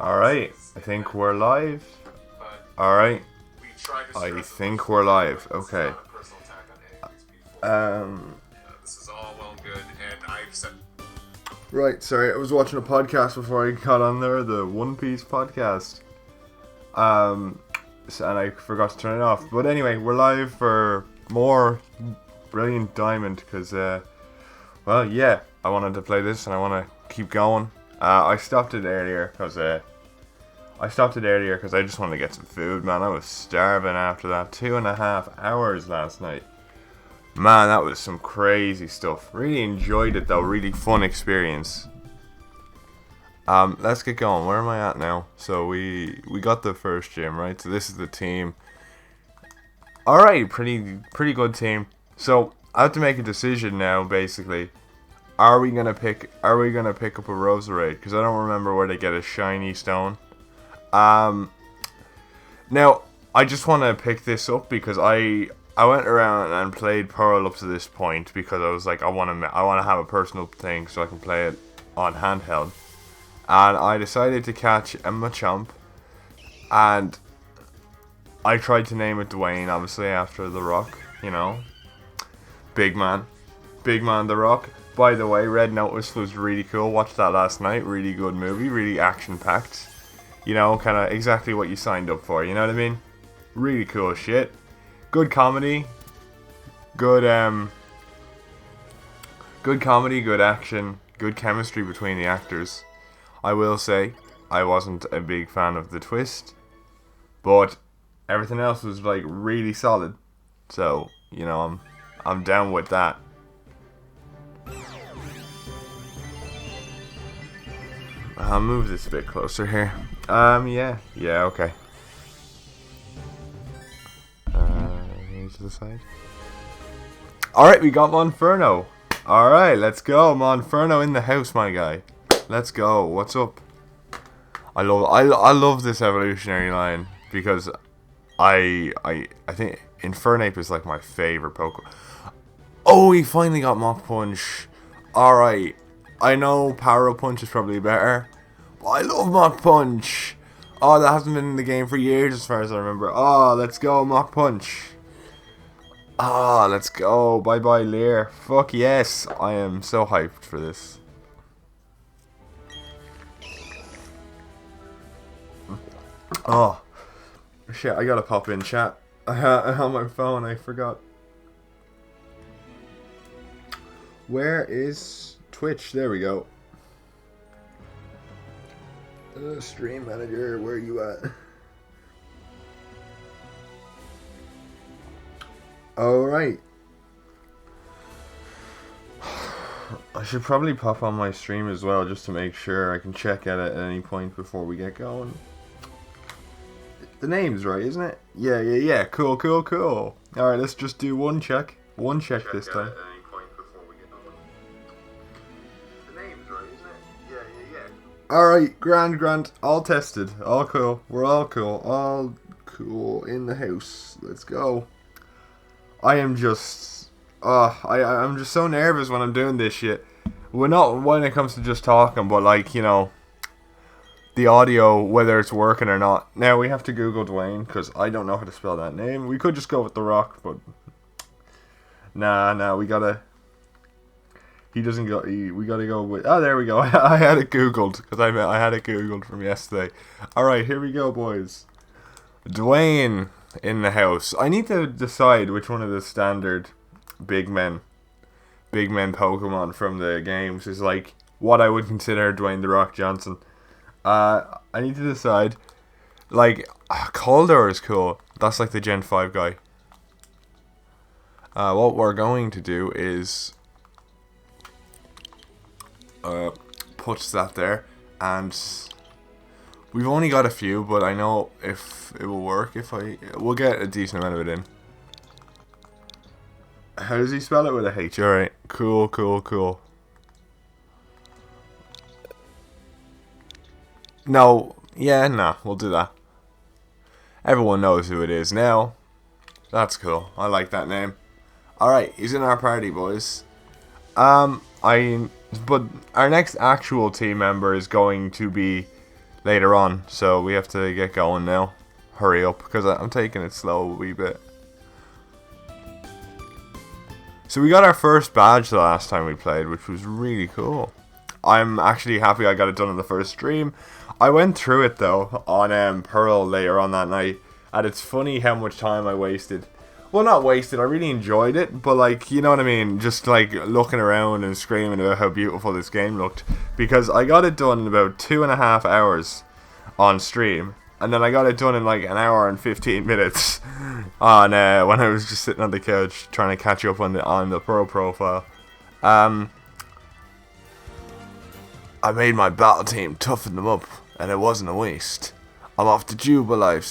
Alright, I think we're live. Alright, I think we're live. Okay. This is all well and good, and I've said. Right, sorry, I was watching a podcast before I got on there, the One Piece podcast. And I forgot to turn it off. But anyway, we're live for more Brilliant Diamond, because, well, yeah, I wanted to play this and I want to keep going. I stopped it earlier because I just wanted to get some food, man. I was starving after that 2.5 hours last night. Man, that was some crazy stuff. Really enjoyed it though. Really fun experience. Let's get going. Where am I at now? So we got the first gym, right? So this is the team. All right, pretty good team. So I have to make a decision now, basically. Are we gonna pick up a Roserade? Because I don't remember where to get a shiny stone. Now I just want to pick this up because I went around and played Pearl up to this point because I was like, I want to have a personal thing so I can play it on handheld. And I decided to catch a Machamp, and I tried to name it Dwayne, obviously after The Rock, you know, big man The Rock. By the way, Red Notice was really cool. Watched that last night. Really good movie. Really action packed. You know, kind of exactly what you signed up for. You know what I mean? Really cool shit. Good comedy. Good comedy. Good action. Good chemistry between the actors. I will say, I wasn't a big fan of the twist, but everything else was like really solid. So you know, I'm down with that. I'll move this a bit closer here. Yeah, okay. To the side. Alright, we got Monferno. Alright, let's go. Monferno in the house, my guy. Let's go. What's up? I love this evolutionary line because I think Infernape is like my favorite Pokemon. Oh, he finally got Mach Punch. Alright. I know Power Punch is probably better, but I love Mach Punch. Oh, that hasn't been in the game for years as far as I remember. Oh, let's go, Mach Punch. Ah, let's go. Bye bye, Lear. Fuck yes. I am so hyped for this. Oh, shit. I gotta pop in chat. I had on my phone. I forgot. Where is Twitch? There we go. Stream manager, where are you at? Alright. I should probably pop on my stream as well just to make sure I can check at it at any point before we get going. The name's right, isn't it? Yeah. Cool. Alright, let's just do one check. One check this time. Alright, grand. All tested. All cool. We're all cool. All cool in the house. Let's go. I am just... I'm just so nervous when I'm doing this shit. Well, not when it comes to just talking, but like, you know, the audio, whether it's working or not. Now, we have to Google Dwayne, because I don't know how to spell that name. We could just go with The Rock, but... Nah, we gotta... He doesn't go. We gotta go with. Oh, there we go. I had it googled because I had it googled from yesterday. All right, here we go, boys. Dwayne in the house. I need to decide which one of the standard big men Pokemon from the games is like what I would consider Dwayne the Rock Johnson. I need to decide. Like Coldor is cool. That's like the Gen 5 guy. What we're going to do is. Puts that there, and we've only got a few, but I know if it will work, we'll get a decent amount of it in. How does he spell it? With a H? Alright, cool. No, we'll do that. Everyone knows who it is now. That's cool. I like that name. Alright, he's in our party, boys. But our next actual team member is going to be later on, so we have to get going now. Hurry up, because I'm taking it slow a wee bit. So we got our first badge the last time we played, which was really cool. I'm actually happy I got it done in the first stream. I went through it though on Pearl later on that night, and it's funny how much time I wasted. Well, not wasted, I really enjoyed it, but like, you know what I mean, just like looking around and screaming about how beautiful this game looked, because I got it done in about 2.5 hours on stream, and then I got it done in like 1 hour and 15 minutes on when I was just sitting on the couch trying to catch up on the Pro profile. I made my battle team, toughened them up, and it wasn't a waste. I'm off to Jubilife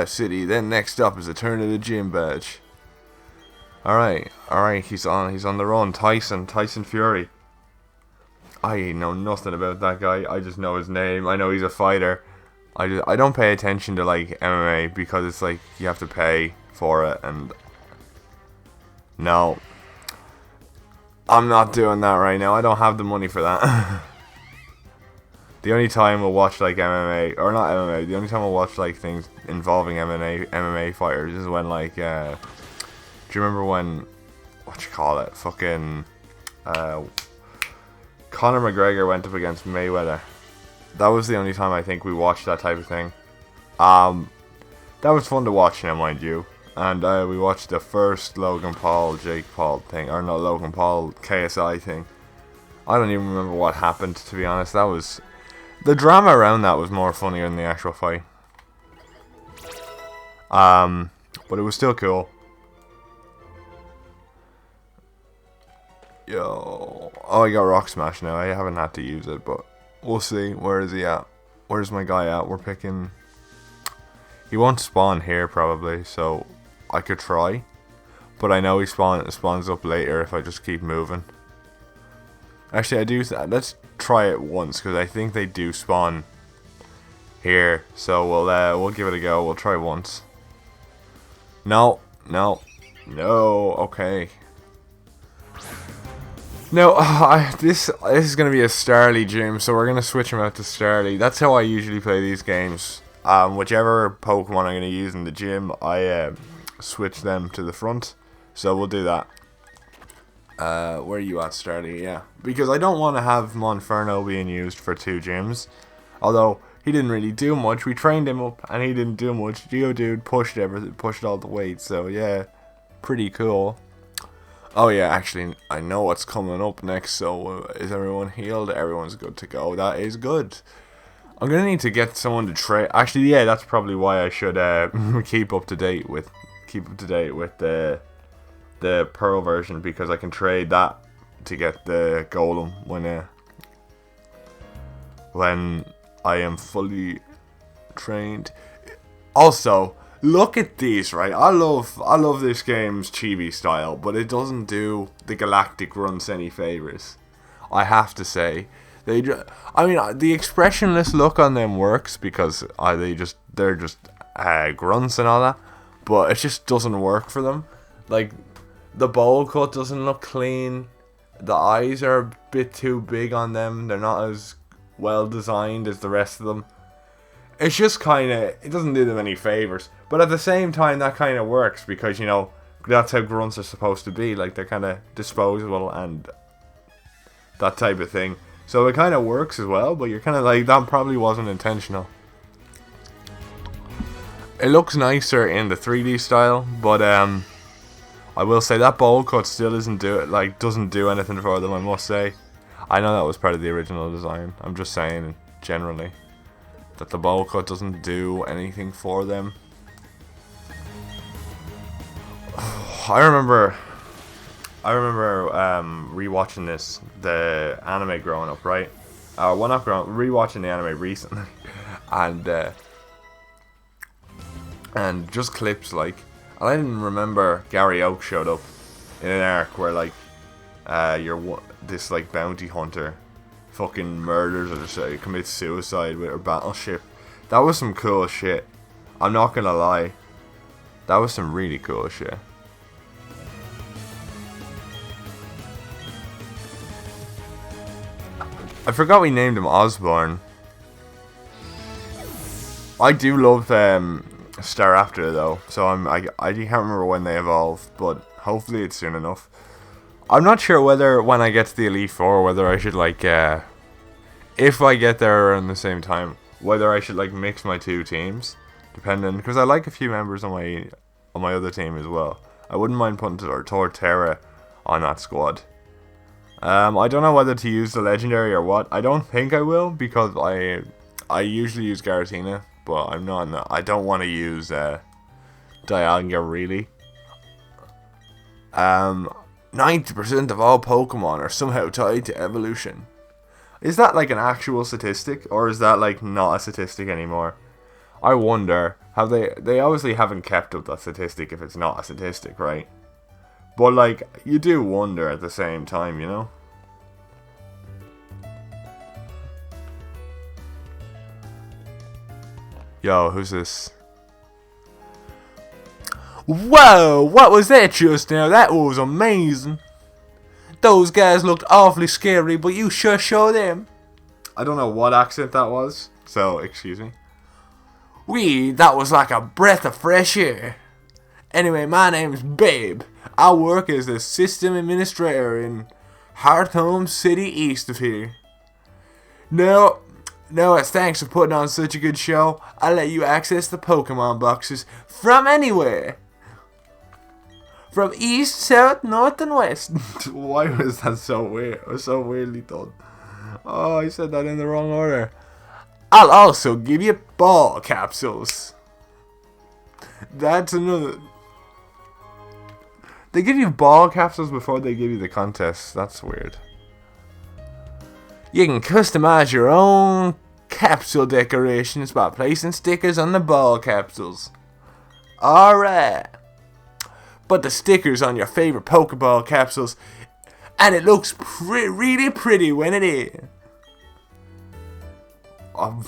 City. Then next up is a turn of the gym badge. Alright, he's on the run. Tyson Fury. I know nothing about that guy. I just know his name. I know he's a fighter. I don't pay attention to like MMA because it's like you have to pay for it, and no, I'm not doing that right now. I don't have the money for that. The only time we'll watch like MMA, or not MMA, the only time we'll watch like things involving MMA fighters is when like, do you remember when, fucking, Conor McGregor went up against Mayweather? That was the only time I think we watched that type of thing. That was fun to watch now, mind you. And we watched the first Logan Paul, Jake Paul thing, or not Logan Paul, KSI thing. I don't even remember what happened, to be honest. The drama around that was more funnier than the actual fight. But it was still cool. Yo. Oh, I got Rock Smash now. I haven't had to use it, but we'll see. Where is he at? Where's my guy at? We're picking... He won't spawn here, probably, so I could try. But I know he spawns up later if I just keep moving. Actually, I do... Let's try it once, because I think they do spawn here. So we'll give it a go. We'll try once. No. Okay. No, this is going to be a Starly gym, so we're going to switch him out to Starly. That's how I usually play these games. Whichever Pokemon I'm going to use in the gym, I switch them to the front. So we'll do that. Where are you at, Starly? Yeah. Because I don't want to have Monferno being used for 2 gyms. Although, he didn't really do much. We trained him up, and he didn't do much. Geodude pushed everything, pushed all the weight. So, yeah. Pretty cool. Oh yeah, actually, I know what's coming up next, so is everyone healed? Everyone's good to go. That is good. I'm gonna need to get someone to trade. Actually, yeah, that's probably why I should keep up to date with the Pearl version, because I can trade that to get the Golem when I am fully trained. Also, look at these, right? I love this game's chibi style, but it doesn't do the Galactic Grunts any favors. I have to say, the expressionless look on them works because they're just grunts and all that, but it just doesn't work for them. Like, the bowl cut doesn't look clean. The eyes are a bit too big on them. They're not as well designed as the rest of them. It's just it doesn't do them any favors. But at the same time, that kind of works because, you know, that's how grunts are supposed to be. Like, they're kind of disposable and that type of thing. So it kind of works as well, but you're kind of like, that probably wasn't intentional. It looks nicer in the 3D style, but I will say that bowl cut still doesn't do anything for them, I must say. I know that was part of the original design. I'm just saying, generally, that the bowl cut doesn't do anything for them. I remember rewatching the anime growing up, right? Rewatching the anime recently, and just clips like, and I didn't remember Gary Oak showed up in an arc where like, this like bounty hunter fucking murders or commits suicide with her battleship. That was some cool shit. I'm not gonna lie. That was some really cool shit. I forgot we named him Osborne. I do love Star After though, so I can't remember when they evolve, but hopefully it's soon enough. I'm not sure whether when I get to the Elite Four, whether I should like if I get there around the same time, whether I should like mix my two teams, depending, because I like a few members on my other team as well. I wouldn't mind putting Torterra on that squad. I don't know whether to use the legendary or what. I don't think I will, because I usually use Garatina, but I don't want to use Dialga really. 90% of all Pokemon are somehow tied to evolution. Is that like an actual statistic, or is that like not a statistic anymore? I wonder. Have they obviously haven't kept up that statistic if it's not a statistic, right? But like, you do wonder at the same time, you know? Yo, who's this? Whoa, what was that just now? That was amazing. Those guys looked awfully scary, but you sure show them. I don't know what accent that was, so excuse me. That was like a breath of fresh air. Anyway, my name's Babe. I work as the system administrator in Hearthome City east of here. No, it's thanks for putting on such a good show. I let you access the Pokemon boxes from anywhere. From east, south, north, and west. Why was that so weird? It was so weirdly done. Oh, I said that in the wrong order. I'll also give you ball capsules. That's another... They give you ball capsules before they give you the contest. That's weird. You can customize your own capsule decorations by placing stickers on the ball capsules. Alright. But the stickers on your favorite Pokeball capsules, and it looks really pretty when it is. Oh,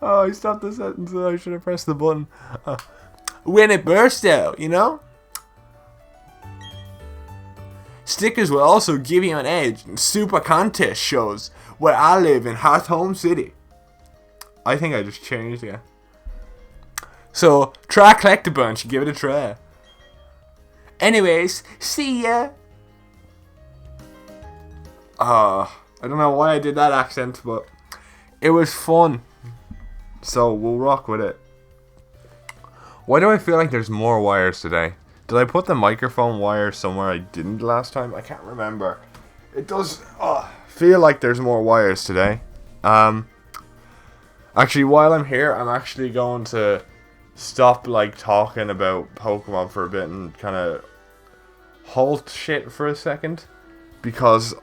I stopped the sentence. I should have pressed the button. When it bursts out, you know? Stickers will also give you an edge in super contest shows where I live in Hearthome City. I think I just changed, yeah. So, try collect a bunch and give it a try. Anyways, see ya! I don't know why I did that accent, but it was fun. So, we'll rock with it. Why do I feel like there's more wires today? Did I put the microphone wire somewhere I didn't last time? I can't remember. It does feel like there's more wires today. Actually, while I'm here, I'm actually going to stop like talking about Pokemon for a bit and kind of halt shit for a second, because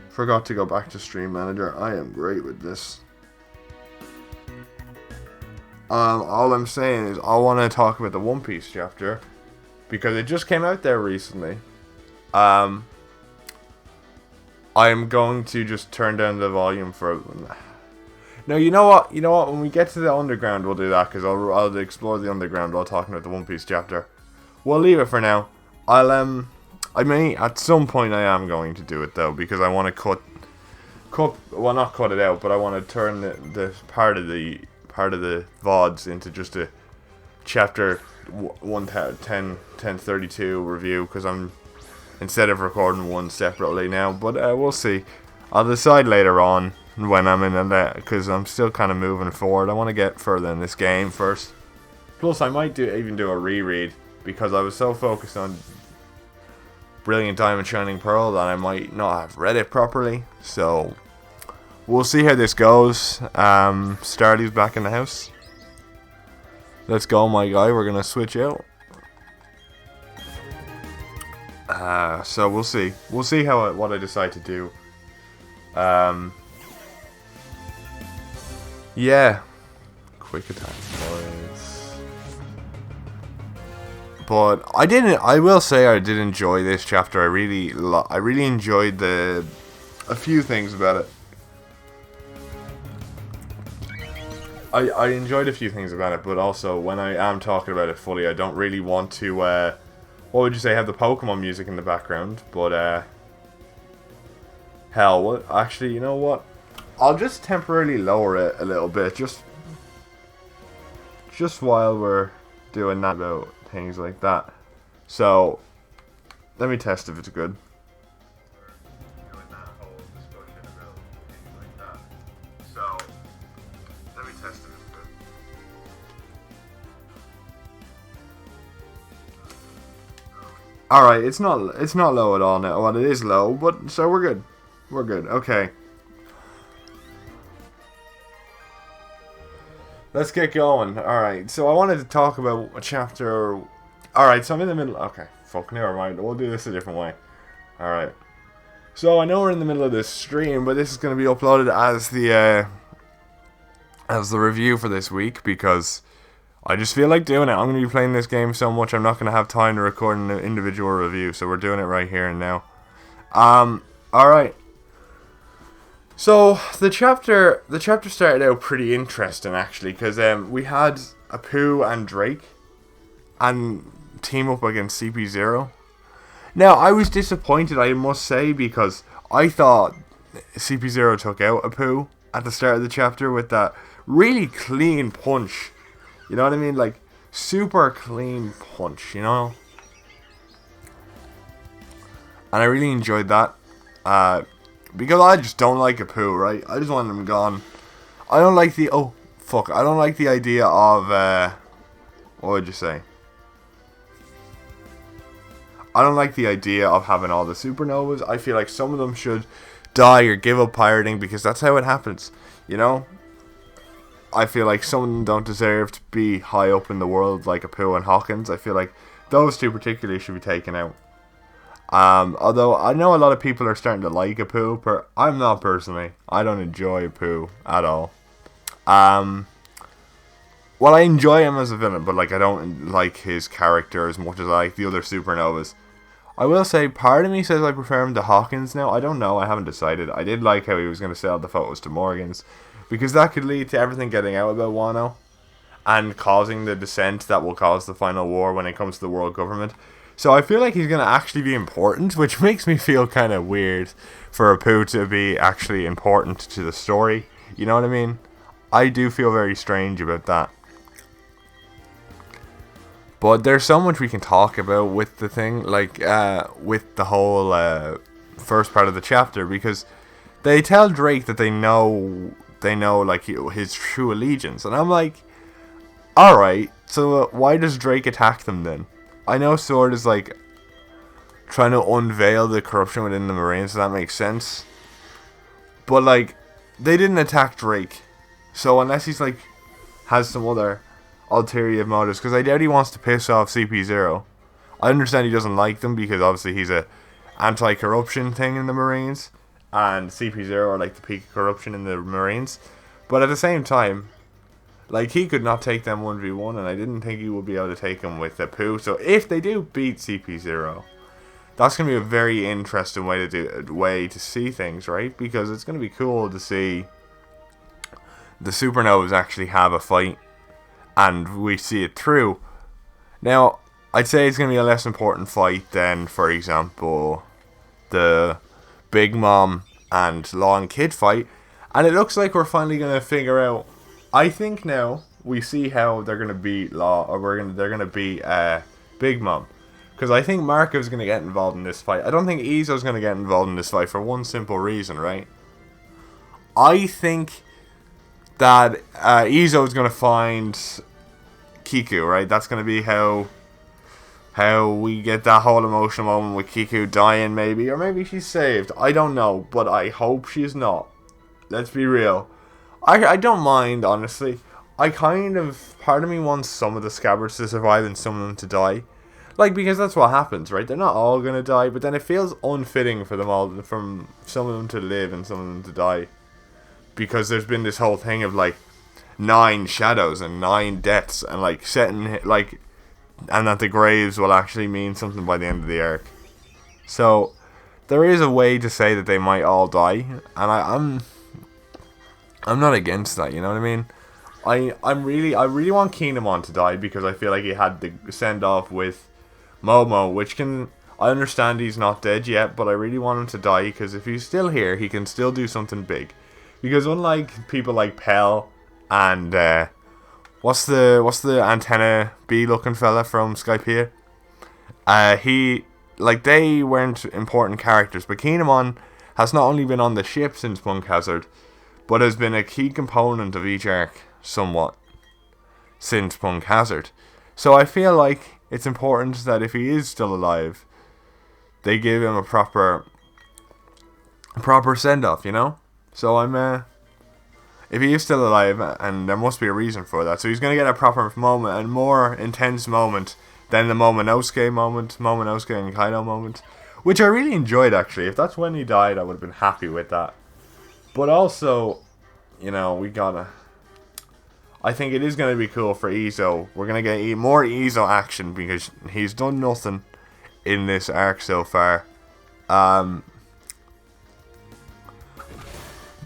forgot to go back to Stream Manager. I am great with this. All I'm saying is I want to talk about the One Piece chapter because it just came out there recently. I am going to just turn down the volume for. No, you know what? When we get to the underground, we'll do that because I'll explore the underground while talking about the One Piece chapter. We'll leave it for now. I may at some point I am going to do it though because I want to well, not cut it out, but I want to turn the part of the VODs into just a chapter 1032 review because I'm instead of recording one separately now. But we'll see. I'll decide later on when I'm in a because I'm still kind of moving forward. I want to get further in this game first. Plus, I might even do a reread because I was so focused on Brilliant Diamond Shining Pearl that I might not have read it properly. So we'll see how this goes. Starly's back in the house. Let's go, my guy. We're gonna switch out. So we'll see. We'll see what I decide to do. Yeah. Quick attack, boys. But I will say I did enjoy this chapter. I really enjoyed a few things about it. I enjoyed a few things about it, but also when I am talking about it fully, I don't really want to, what would you say, have the Pokemon music in the background, but, Hell, what? Actually, you know what? I'll just temporarily lower it a little bit, just while we're doing that about things like that. So, let me test if it's good. Alright, it's not low at all now. Well, it is low, but so we're good. We're good. Okay. Let's get going. Alright, so I wanted to talk about a chapter. Alright, so I'm in the middle. Okay, fuck, never mind. We'll do this a different way. Alright. So I know we're in the middle of this stream, but this is going to be uploaded as the review for this week because I just feel like doing it. I'm going to be playing this game so much I'm not going to have time to record an individual review, so we're doing it right here and now. Alright. So, the chapter started out pretty interesting, actually, because we had Apu and Drake and team up against CP0. Now, I was disappointed, I must say, because I thought CP0 took out Apu at the start of the chapter with that really clean punch. You know what I mean? Like, super clean punch, you know? And I really enjoyed that. Because I just don't like Apu, right? I just want him gone. I don't like the... Oh, fuck. I don't like the idea of... what would you say? I don't like the idea of having all the supernovas. I feel like some of them should die or give up pirating because that's how it happens, you know? I feel like some of them don't deserve to be high up in the world like Apu and Hawkins. I feel like those two particularly should be taken out. Although I know a lot of people are starting to like Apu, I'm not personally. I don't enjoy Apu at all. Well, I enjoy him as a villain, but like I don't like his character as much as I like the other supernovas. I will say, part of me says I prefer him to Hawkins now. I don't know. I haven't decided. I did like how he was going to sell the photos to Morgans, because that could lead to everything getting out about Wano and causing the dissent that will cause the final war when it comes to the world government. So I feel like he's going to actually be important, which makes me feel kind of weird for Apu to be actually important to the story. You know what I mean? I do feel very strange about that. But there's so much we can talk about with the thing, like, with the whole first part of the chapter, because they tell Drake that they know, like, his true allegiance. And I'm like, alright, so why does Drake attack them then? I know Sword is, like, trying to unveil the corruption within the Marines, so that makes sense. But, like, they didn't attack Drake. So unless he's, like, has some other ulterior motives, because I doubt he wants to piss off CP0. I understand he doesn't like them, because obviously he's a anti-corruption thing in the Marines, and CP0 are, like, the peak of corruption in the Marines. But at the same time, like, he could not take them 1v1, and I didn't think he would be able to take them with Apu. So if they do beat CP0, that's going to be a very interesting way to see things, right? Because it's going to be cool to see the supernovas actually have a fight, and we see it through. Now, I'd say it's going to be a less important fight than, for example, the Big Mom and Law and Kid fight. And it looks like we're finally going to figure out... I think now we see how they're going to beat Law, or they're going to beat Big Mom. Because I think Marco's going to get involved in this fight. I don't think Izo's going to get involved in this fight for one simple reason, right? I think that Izo's going to find Kiku, right? That's going to be how we get that whole emotional moment with Kiku dying, maybe. Or maybe she's saved. I don't know, but I hope she's not. Let's be real. I don't mind, honestly. Part of me wants some of the scabbards to survive and some of them to die. Like, because that's what happens, right? They're not all gonna die, but then it feels unfitting for them all, from some of them to live and some of them to die. Because there's been this whole thing of, like, 9 shadows and 9 deaths, and, like, and that the graves will actually mean something by the end of the arc. So, there is a way to say that they might all die, and I'm not against that, you know what I mean? I really want Kinemon to die, because I feel like he had the send-off with Momo, which can... I understand he's not dead yet, but I really want him to die, because if he's still here, he can still do something big. Because unlike people like Pell and what's the antenna bee looking fella from Skypiea? They weren't important characters, but Kinemon has not only been on the ship since Punk Hazard, but has been a key component of each arc somewhat since Punk Hazard. So I feel like it's important that if he is still alive, they give him a proper send off, you know? So if he is still alive, and there must be a reason for that, so he's gonna get a proper moment, a more intense moment than the Momonosuke and Kaido moment, which I really enjoyed actually. If that's when he died, I would have been happy with that. But also, you know, I think it is going to be cool for Izo. We're going to get more Izo action because he's done nothing in this arc so far. But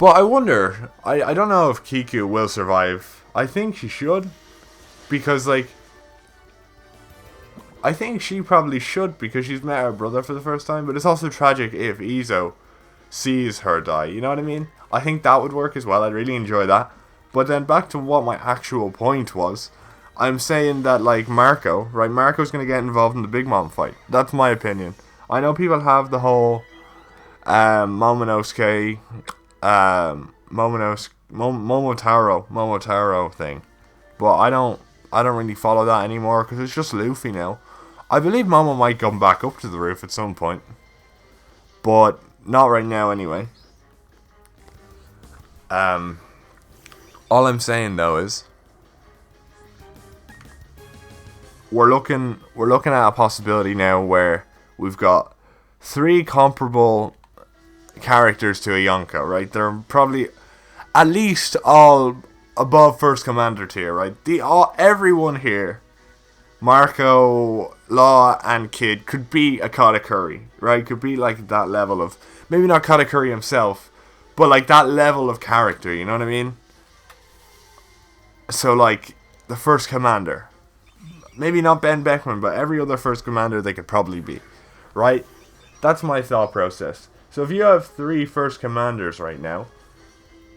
I wonder, I don't know if Kiku will survive. I think she should. Because, like, I think she probably should because she's met her brother for the first time. But it's also tragic if Izo sees her die. You know what I mean? I think that would work as well. I'd really enjoy that. But then back to what my actual point was. I'm saying that, like, Marco's going to get involved in the Big Mom fight. That's my opinion. I know people have the whole Momotaro thing. But I don't really follow that anymore because it's just Luffy now. I believe Momo might come back up to the roof at some point. But not right now anyway. All I'm saying though is we're looking at a possibility now where we've got 3 comparable characters to a Yonko, right? They're probably at least all above First Commander tier, right? Everyone here, Marco, Law, and Kid could be a Katakuri, right? Could be like that level of, maybe not Katakuri himself, but like that level of character, you know what I mean? So like the First Commander, maybe not Ben Beckman, but every other First Commander they could probably be, right? That's my thought process. So if you have 3 First Commanders right now,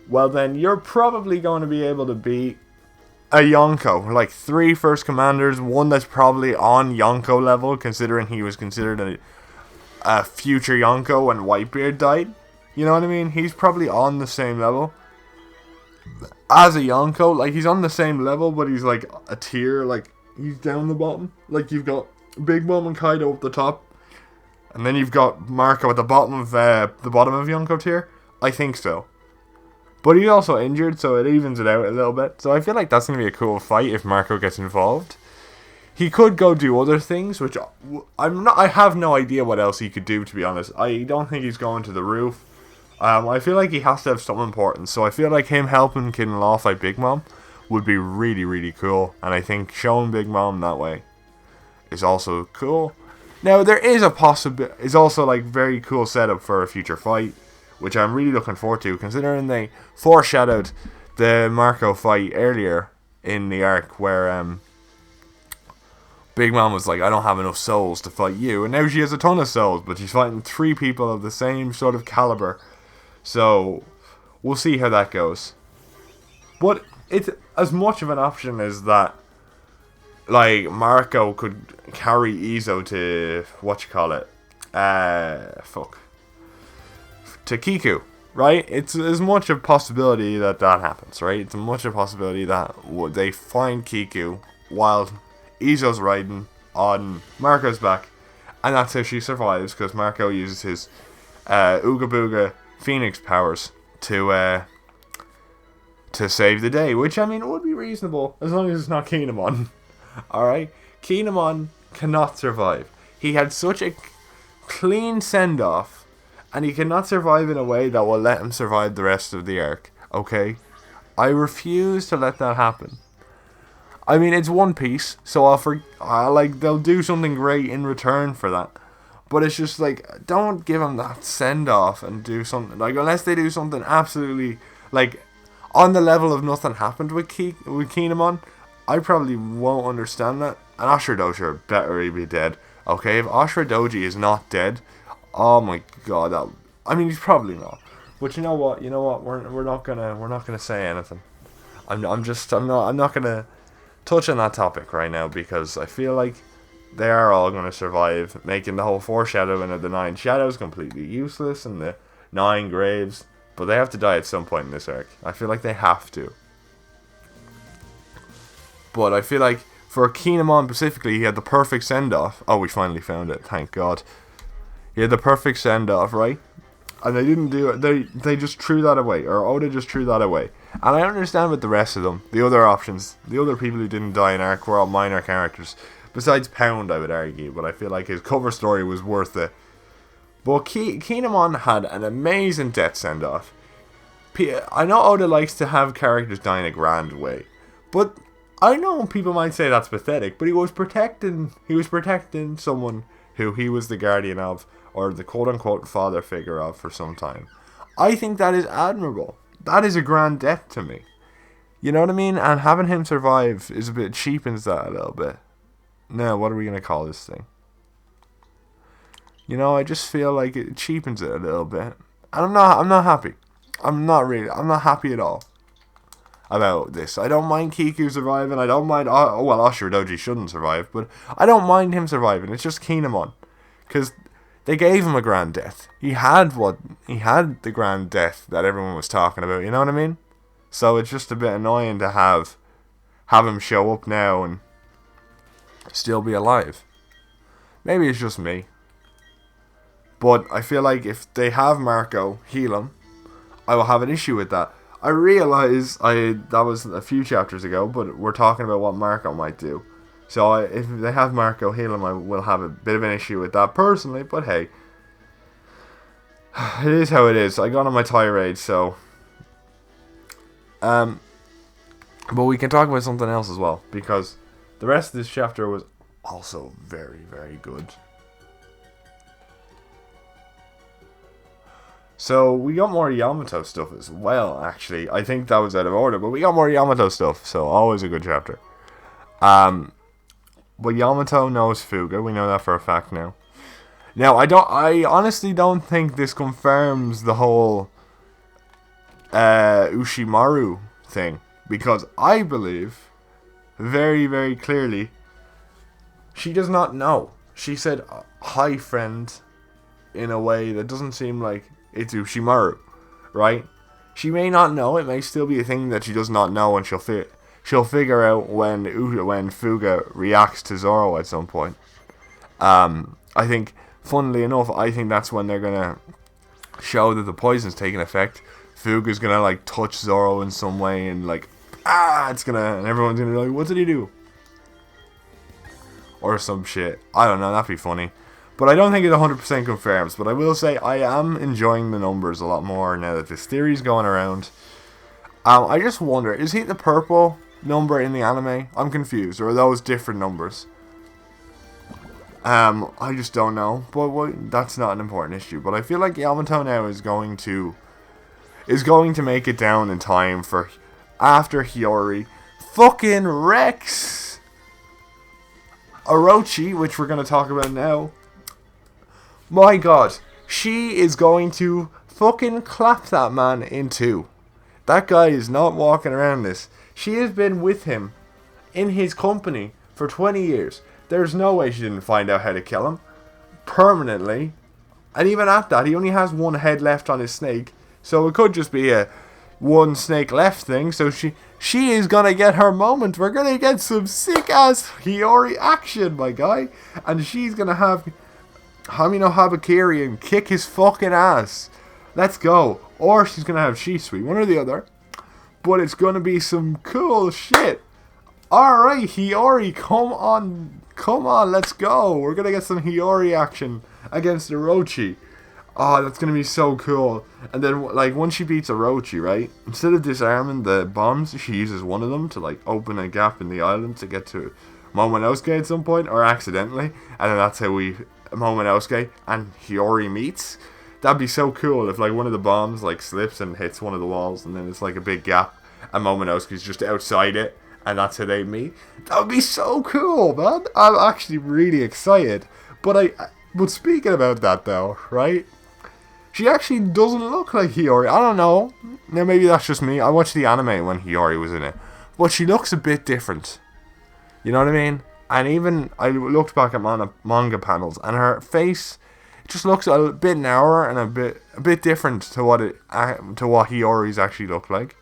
well then you're probably going to be able to beat a Yonko. Like 3 First Commanders, one that's probably on Yonko level, considering he was considered a future Yonko when Whitebeard died. You know what I mean? He's probably on the same level as a Yonko. Like, he's on the same level, but he's like a tier, like, he's down the bottom. Like, you've got Big Mom and Kaido up the top, and then you've got Marco at the bottom of Yonko tier. I think so. But he's also injured, so it evens it out a little bit. So I feel like that's going to be a cool fight if Marco gets involved. He could go do other things, which I have no idea what else he could do, to be honest. I don't think he's going to the roof. I feel like he has to have something important. So I feel like him helping Kid and Law fight Big Mom would be really, really cool. And I think showing Big Mom that way is also cool. Now, there is a possibility. It's also like very cool setup for a future fight, which I'm really looking forward to, considering they foreshadowed the Marco fight earlier in the arc where Big Mom was like, I don't have enough souls to fight you, and now she has a ton of souls, but she's fighting 3 people of the same sort of caliber. So we'll see how that goes. But it's as much of an option as that, like, Marco could carry Izo to to Kiku, right? It's as much a possibility that happens, right? It's as much a possibility that they find Kiku while Izo's riding on Marco's back, and that's how she survives, because Marco uses his Ooga Booga Phoenix powers to save the day, which, I mean, would be reasonable as long as it's not Kinemon. Alright? Kinemon cannot survive. He had such a clean send-off, and he cannot survive in a way that will let him survive the rest of the arc. Okay? I refuse to let that happen. I mean, it's One Piece, so they'll do something great in return for that. But it's just like, don't give him that send-off and do something, like, unless they do something absolutely, like, on the level of nothing happened with Kinemon, I probably won't understand that. And Ashur Dosher better he be dead. Okay, if Ashura Doji is not dead, oh my god, I mean, he's probably not. But you know what? We're not gonna say anything. I'm not gonna touch on that topic right now because I feel like they are all gonna survive, making the whole foreshadowing of the 9 shadows completely useless and the 9 graves. But they have to die at some point in this arc. I feel like they have to. But I feel like for Kinemon specifically, he had the perfect send-off. Oh, we finally found it, thank God. He had the perfect send-off, right? And they didn't do it. They just threw that away. Or Oda just threw that away. And I understand with the rest of them. The other options. The other people who didn't die in arc were all minor characters. Besides Pound, I would argue. But I feel like his cover story was worth it. But Kinemon had an amazing death send-off. I know Oda likes to have characters die in a grand way. But I know people might say that's pathetic. But he was protecting someone who he was the guardian of, or the quote-unquote father figure of for some time. I think that is admirable. That is a grand death to me. You know what I mean? And having him survive is a bit cheapens that a little bit. Now, what are we going to call this thing? You know, I just feel like it cheapens it a little bit. And I'm not happy. I'm not happy at all about this. I don't mind Kiku surviving. I don't mind, Ashura Doji shouldn't survive, but I don't mind him surviving. It's just Kinemon. Because they gave him a grand death. He had the grand death that everyone was talking about, you know what I mean? So it's just a bit annoying to have him show up now and still be alive. Maybe it's just me. But I feel like if they have Marco heal him, I will have an issue with that. I realise that was a few chapters ago, but we're talking about what Marco might do. So if they have Marco heal him, I will have a bit of an issue with that personally. But hey, it is how it is. I got on my tirade, so but we can talk about something else as well, because the rest of this chapter was also very, very good. So we got more Yamato stuff as well, actually. I think that was out of order, but we got more Yamato stuff, so always a good chapter. But Yamato knows Fuga, we know that for a fact now. Now, I honestly don't think this confirms the whole Ushimaru thing, because I believe very, very clearly she does not know. She said, "Hi, friend," in a way that doesn't seem like it's Ushimaru, right? She may not know. It may still be a thing that she does not know, and she'll figure out when Fuga reacts to Zoro at some point. I think, funnily enough, I think that's when they're gonna show that the poison's taking effect. Fuga's gonna like touch Zoro in some way, and like and everyone's gonna be like, "What did he do?" Or some shit. I don't know. That'd be funny. But I don't think it 100% confirms. But I will say I am enjoying the numbers a lot more now that this theory's going around. I just wonder, is he the purple number in the anime? I'm confused. Or are those different numbers? I just don't know. But that's not an important issue. But I feel like Yamato now is going to make it down in time for after Hiyori fucking Rex Orochi, which we're going to talk about now. My god, she is going to fucking clap that man in two. That guy is not walking around this. She has been with him in his company for 20 years. There's no way she didn't find out how to kill him permanently. And even at that, he only has one head left on his snake. So it could just be a one snake left thing. So she is going to get her moment. We're going to get some sick ass Hiyori action, my guy. And she's going to have Hamino Habakiri and kick his fucking ass. Let's go. Or she's going to have Shisui. One or the other. But it's going to be some cool shit. Alright, Hiyori, come on. Come on, let's go. We're going to get some Hiyori action against Orochi. Oh, that's going to be so cool. And then, like, once she beats Orochi, right? Instead of disarming the bombs, she uses one of them to, like, open a gap in the island to get to Momonosuke at some point. Or accidentally. And then that's how Momonosuke and Hiyori meets. That'd be so cool if, like, one of the bombs, like, slips and hits one of the walls. And then it's, like, a big gap. And Momonosuke's just outside it. And that's how they meet. That would be so cool, man. I'm actually really excited. But speaking about that though, right? She actually doesn't look like Hiyori. I don't know. Now maybe that's just me. I watched the anime when Hiyori was in it, but she looks a bit different. You know what I mean? And even I looked back at manga panels, and her face just looks a bit narrower and a bit different to what Hiyori's actually look like.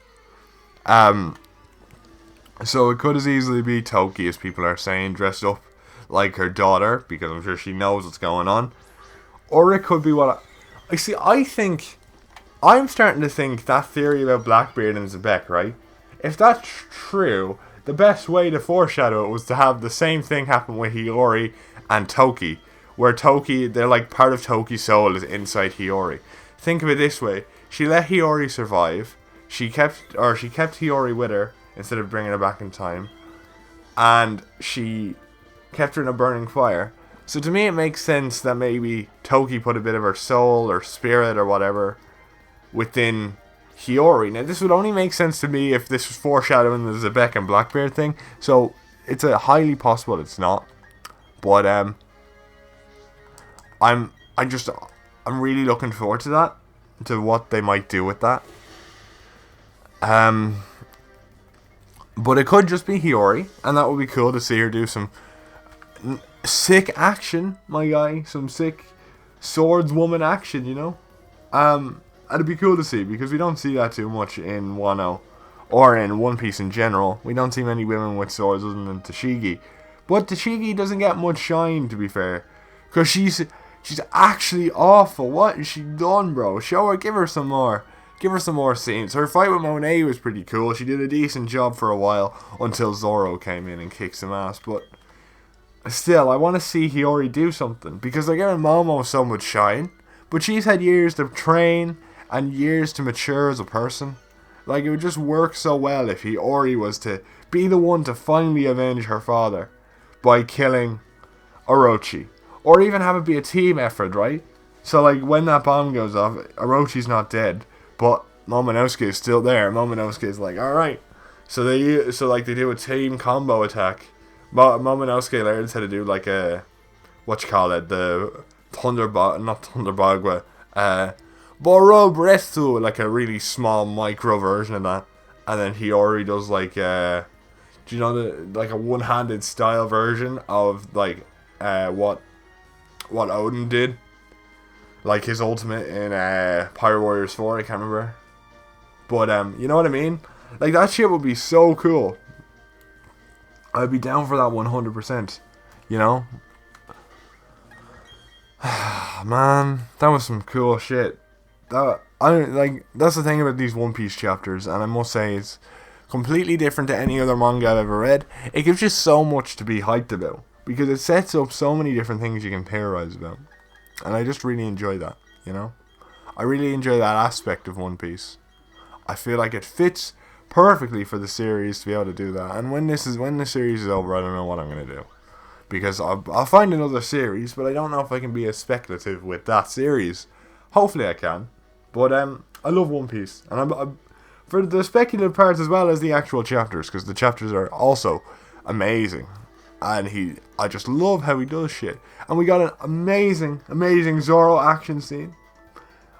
So it could as easily be Toki, as people are saying, dressed up like her daughter, because I'm sure she knows what's going on. Or it could be I'm starting to think that theory about Blackbeard and Zebek, right? If that's true, the best way to foreshadow it was to have the same thing happen with Hiyori and Toki, where Toki, they're like part of Toki's soul is inside Hiyori. Think of it this way: she let Hiyori survive. She kept Hiyori with her instead of bringing her back in time, and she kept her in a burning fire. So to me, it makes sense that maybe Toki put a bit of her soul or spirit or whatever within Hiyori. Now, this would only make sense to me if this was foreshadowing the Zebek and Blackbeard thing. So it's a highly possible it's not. But I'm really looking forward to that, to what they might do with that. But it could just be Hiyori, and that would be cool to see her do some sick action, my guy. Some sick swordswoman action, you know? It'd be cool to see, because we don't see that too much in Wano, or in One Piece in general. We don't see many women with swords other than Tashigi. But Tashigi doesn't get much shine, to be fair, because she's actually awful. What has she done, bro? Show her, give her some more. Give her some more scenes. Her fight with Monet was pretty cool. She did a decent job for a while, until Zoro came in and kicked some ass. But still, I want to see Hiyori do something, because they're giving Momo so much shine, but she's had years to train and years to mature as a person. Like, it would just work so well if Hiyori was to be the one to finally avenge her father by killing Orochi, or even have it be a team effort, right? So like, when that bomb goes off, Orochi's not dead, but Momonosuke is still there. Momonosuke is like, alright. So they do a team combo attack. Momonosuke learns how to do like a, the Thunderbagwa, Borobretsu, like a really small micro version of that. And then Hiyori does like do you know like a one-handed style version of like what Odin did, like his ultimate in Pyro Warriors 4, I can't remember. But you know what I mean? Like, that shit would be so cool. I'd be down for that 100%. You know? Man, that was some cool shit. That's the thing about these One Piece chapters, and I must say it's completely different to any other manga I've ever read. It gives you so much to be hyped about, because it sets up so many different things you can theorize about. And I just really enjoy that, you know? I really enjoy that aspect of One Piece. I feel like it fits perfectly for the series to be able to do that. And when the series is over, I don't know what I'm going to do. Because I'll find another series, but I don't know if I can be as speculative with that series. Hopefully I can. But I love One Piece. And I'm for the speculative parts as well as the actual chapters, because the chapters are also amazing. And I just love how he does shit. And we got an amazing Zoro action scene.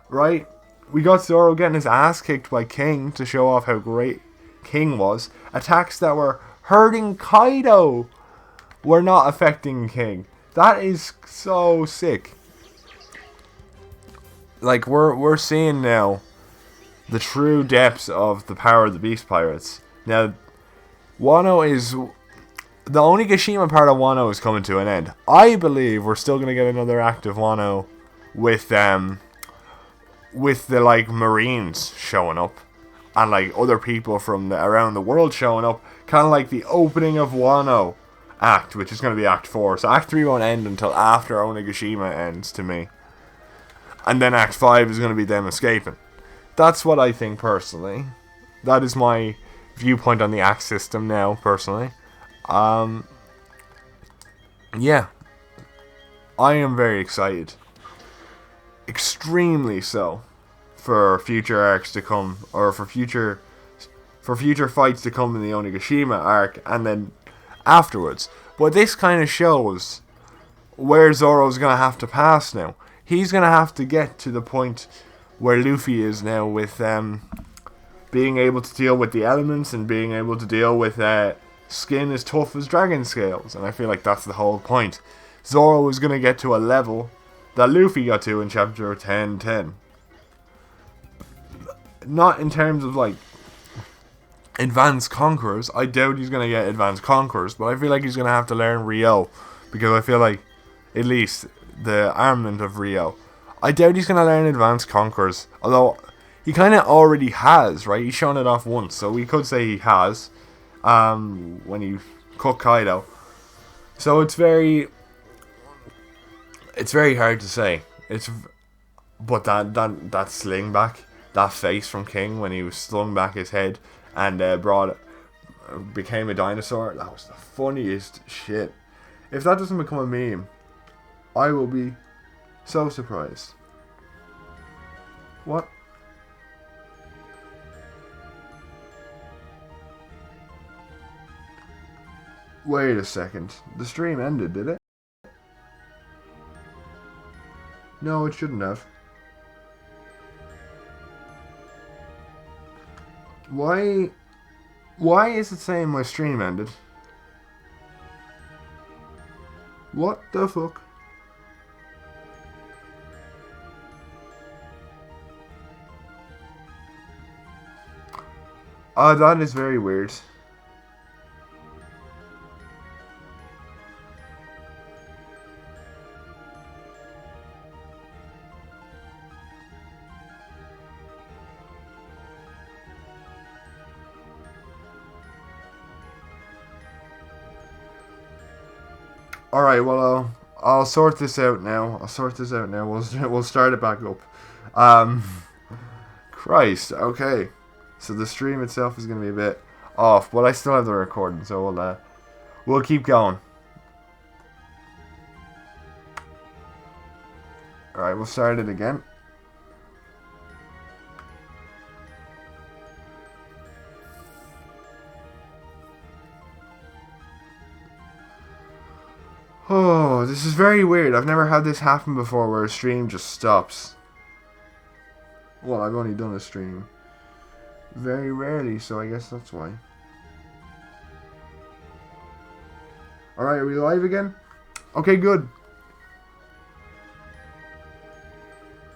Right? We got Zoro getting his ass kicked by King to show off how great King was. Attacks that were hurting Kaido were not affecting King. That is so sick. Like, we're seeing now the true depths of the power of the Beast Pirates. Now, Wano is... The Onigashima part of Wano is coming to an end. I believe we're still going to get another act of Wano with the, like, Marines showing up. And, like, other people from around the world showing up. Kind of like the opening of Wano act, which is going to be Act 4. So Act 3 won't end until after Onigashima ends, to me. And then Act 5 is going to be them escaping. That's what I think, personally. That is my viewpoint on the act system now, personally. Yeah. I am very excited. Extremely so. For future arcs to come. Or for future fights to come in the Onigashima arc. And then afterwards. But this kind of shows where Zoro's gonna have to pass now. He's gonna have to get to the point where Luffy is now with being able to deal with the elements and being able to deal with skin as tough as dragon scales. And I feel like that's the whole point. Zoro is gonna get to a level that Luffy got to in chapter 10:10. Not in terms of like advanced conquerors. I doubt he's gonna get advanced conquerors, but I feel like he's gonna have to learn Rio, because I feel like at least the armament of Rio. I doubt he's gonna learn advanced conquerors, although he kind of already has, right? He's shown it off once, so we could say he has. When he cooked Kaido, so it's very hard to say. But that sling back, that face from King when he was slung back his head and became a dinosaur. That was the funniest shit. If that doesn't become a meme, I will be so surprised. What? Wait a second. The stream ended, did it? No, it shouldn't have. Why is it saying my stream ended? What the fuck? That is very weird. Alright, well, I'll sort this out now. We'll start it back up. Christ, okay. So the stream itself is going to be a bit off, but I still have the recording, so we'll keep going. Alright, we'll start it again. Oh, this is very weird. I've never had this happen before where a stream just stops. Well, I've only done a stream very rarely, so I guess that's why. Alright, are we live again? Okay, good.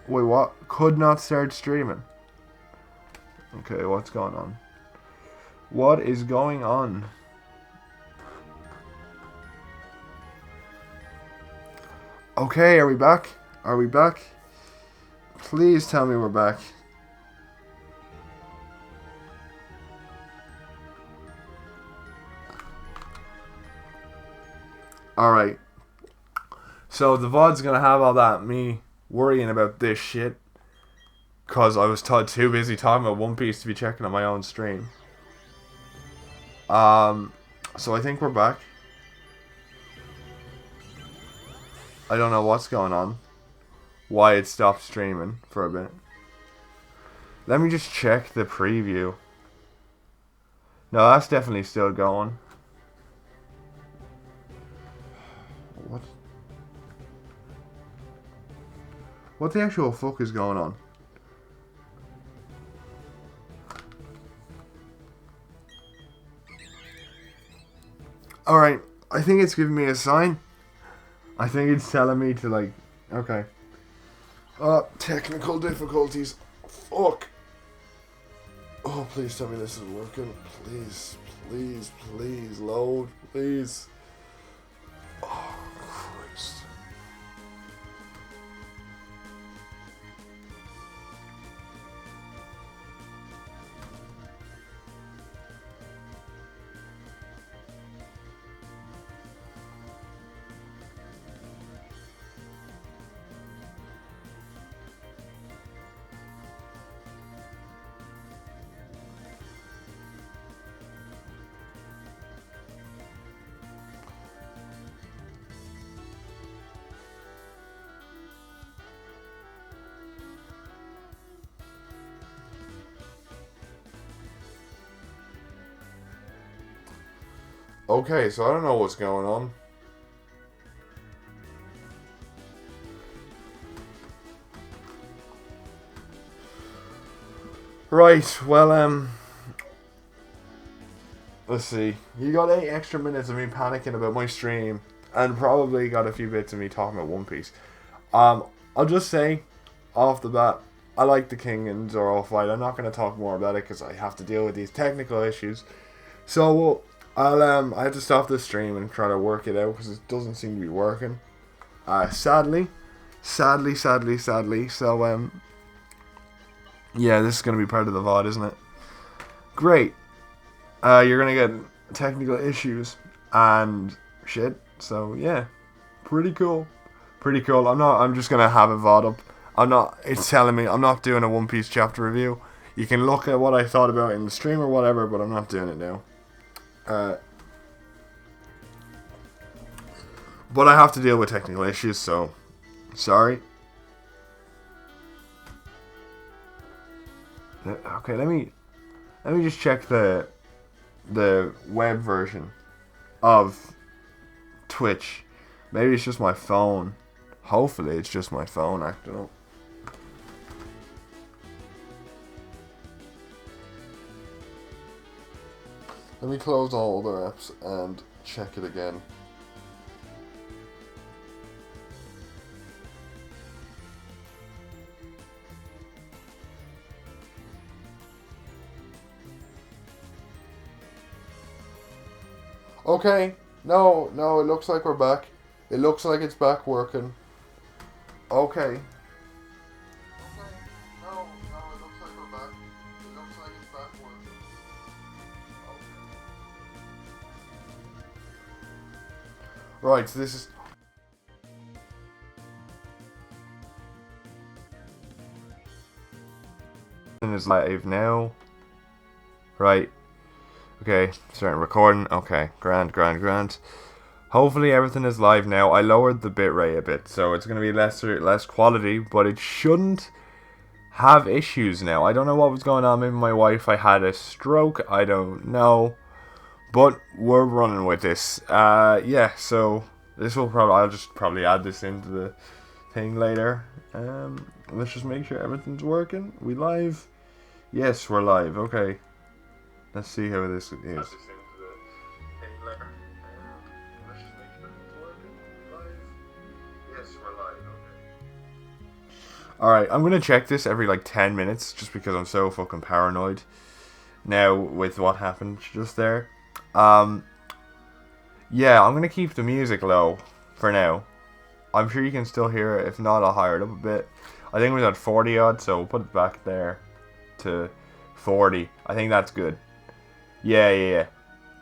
Wait, what? Could not start streaming. Okay, what's going on? What is going on? Okay, are we back? Are we back? Please tell me we're back. Alright. So the VOD's gonna have all that, me worrying about this shit, because I was too busy talking about One Piece to be checking on my own stream. So I think we're back. I don't know what's going on. Why it stopped streaming for a bit. Let me just check the preview. No, that's definitely still going. What? What the actual fuck is going on? Alright, I think it's giving me a sign. I think it's telling me to, like, okay. Technical difficulties. Fuck. Oh, please tell me this is working. Please, please, please, load, please. Oh, Christ. Okay, so I don't know what's going on. Right, well, let's see. You got 8 extra minutes of me panicking about my stream, and probably got a few bits of me talking about One Piece. I'll just say, off the bat, I like the King and Zoro fight. I'm not going to talk more about it because I have to deal with these technical issues. So, I had to stop the stream and try to work it out because it doesn't seem to be working. Sadly. So, yeah, this is going to be part of the VOD, isn't it? Great. You're going to get technical issues and shit. So, yeah. Pretty cool. I'm just going to have a VOD up. It's telling me I'm not doing a One Piece chapter review. You can look at what I thought about in the stream or whatever, but I'm not doing it now. But I have to deal with technical issues, so sorry. Okay, let me just check the web version of Twitch. Maybe it's just my phone. Hopefully it's just my phone acting up. Let me close all other apps and check it again. Okay, no, it looks like we're back. It looks like it's back working. Okay. Right, so this is live now. Right. Okay, starting recording. Okay, grand. Hopefully everything is live now. I lowered the bitrate a bit, so it's going to be less quality, but it shouldn't have issues now. I don't know what was going on. Maybe my Wi-Fi had a stroke. I don't know. But we're running with this. Yeah, so this will I'll just probably add this into the thing later. Let's just make sure everything's working. We live? Yes, we're live. Okay. Let's see how this is. Alright, I'm gonna check this every like 10 minutes just because I'm so fucking paranoid now with what happened just there. Yeah, I'm gonna keep the music low for now. I'm sure you can still hear it. If not, I'll higher it up a bit. I think it was at 40 odd, so we'll put it back there to 40. I think that's good. Yeah.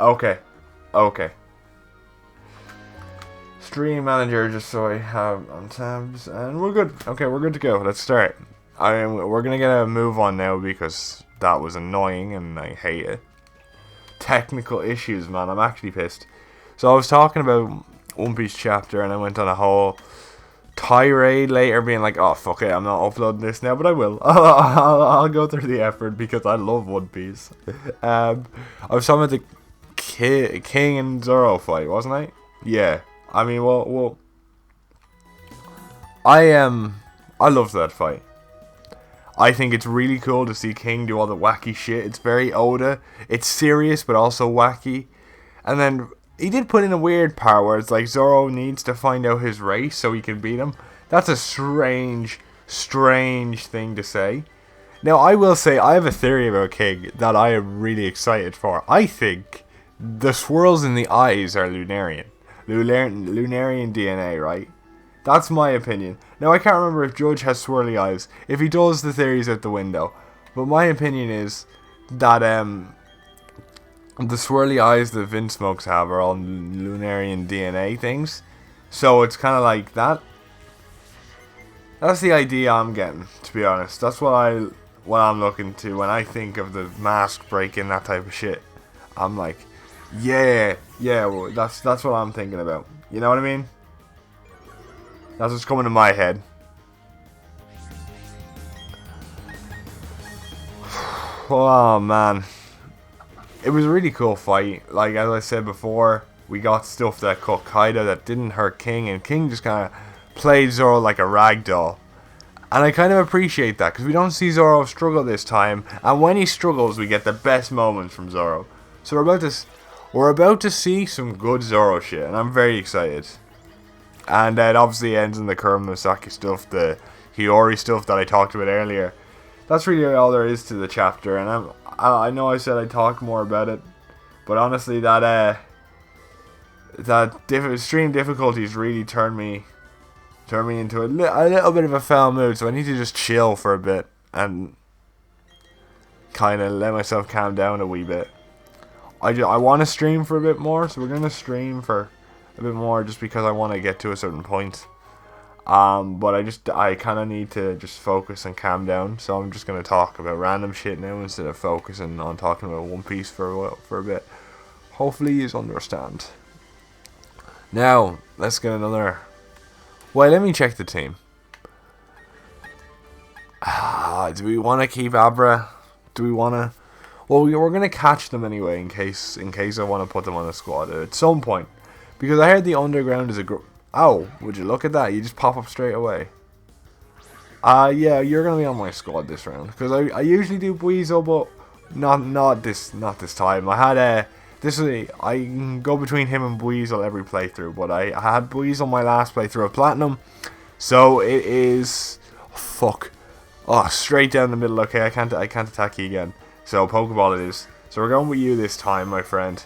Okay. Stream manager, just so I have on tabs, and we're good. Okay, we're good to go. Let's start. We're gonna get a move on now because that was annoying and I hate it. Technical issues, man. I'm actually pissed. So I was talking about One Piece chapter, and I went on a whole tirade later, being like, "Oh fuck it, I'm not uploading this now," but I will. I'll go through the effort because I love One Piece. I was talking about the King and Zoro fight, wasn't I? Yeah. I mean, well, I loved that fight. I think it's really cool to see King do all the wacky shit. It's very Oda. It's serious, but also wacky. And then he did put in a weird part where it's like Zoro needs to find out his race so he can beat him. That's a strange thing to say. Now, I will say, I have a theory about King that I am really excited for. I think the swirls in the eyes are Lunarian. Lunarian DNA, right? That's my opinion. Now, I can't remember if Judge has swirly eyes. If he does, the theory's out the window. But my opinion is that the swirly eyes that Vinsmokes have are all Lunarian DNA things. So it's kind of like that. That's the idea I'm getting, to be honest. That's what I'm looking to when I think of the mask breaking, that type of shit. I'm like, yeah, well, that's what I'm thinking about. You know what I mean? That's what's coming to my head. Oh man, it was a really cool fight. Like, as I said before, we got stuff that caught Kaido that didn't hurt King, and King just kind of played Zoro like a rag doll. And I kind of appreciate that, because we don't see Zoro struggle this time. And when he struggles, we get the best moments from Zoro. So we're about to see some good Zoro shit, and I'm very excited. And it obviously ends in the Kurosaki stuff, the Hiyori stuff that I talked about earlier. That's really all there is to the chapter, and I know I said I'd talk more about it, but honestly, that extreme difficulties really turned me into a little bit of a foul mood. So I need to just chill for a bit and kind of let myself calm down a wee bit. I want to stream for a bit more, so we're gonna stream for a bit more just because I want to get to a certain point. But I kind of need to just focus and calm down, so I'm just gonna talk about random shit now instead of focusing on talking about One Piece for a bit. Hopefully you understand. Now let's get another. Well, let me check the team. Do we want to keep Abra? Do we want to? Well, we're gonna catch them anyway in case I want to put them on a squad at some point, because I heard the underground is a group. Oh, would you look at that? You just pop up straight away. Yeah, you're gonna be on my squad this round, because I usually do Buizo, but not this time. I had I can go between him and Buizel every playthrough, but I had Buizel my last playthrough of Platinum, so it is straight down the middle. Okay, I can't attack you again. So Pokeball it is. So we're going with you this time, my friend.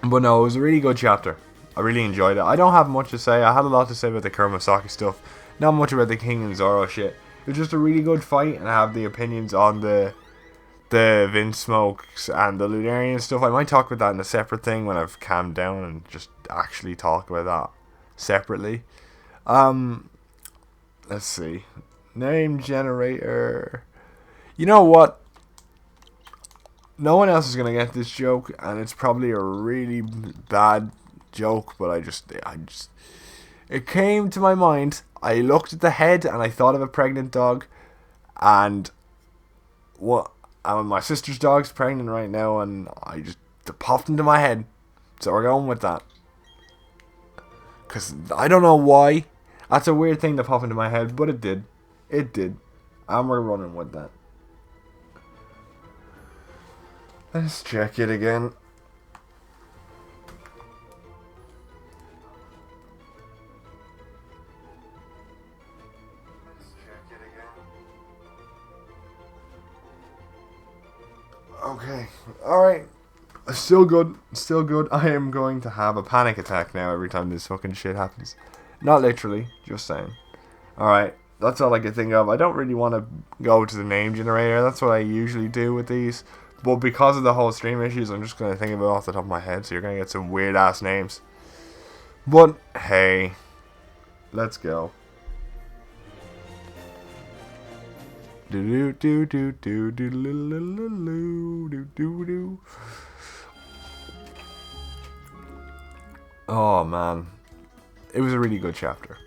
But no, it was a really good chapter. I really enjoyed it. I don't have much to say. I had a lot to say about the Kurosaki stuff. Not much about the King and Zoro shit. It was just a really good fight, and I have the opinions on the Vince Smokes and the Lunarian stuff. I might talk about that in a separate thing when I've calmed down and just actually talk about that separately. Let's see. Name generator. You know what? No one else is gonna get this joke, and it's probably a really bad joke, but I just it came to my mind. I looked at the head and I thought of a pregnant dog, and my sister's dog's pregnant right now, and it popped into my head. So we're going with that, because I don't know why. That's a weird thing to pop into my head, but it did, and we're running with that. Let's check it again. Okay, alright. Still good. I am going to have a panic attack now every time this fucking shit happens. Not literally, just saying. Alright, that's all I can think of. I don't really want to go to the name generator. That's what I usually do with these. But because of the whole stream issues, I'm just going to think of it off the top of my head. So you're going to get some weird ass names. But, hey. Let's go. Oh man, it was a really good chapter.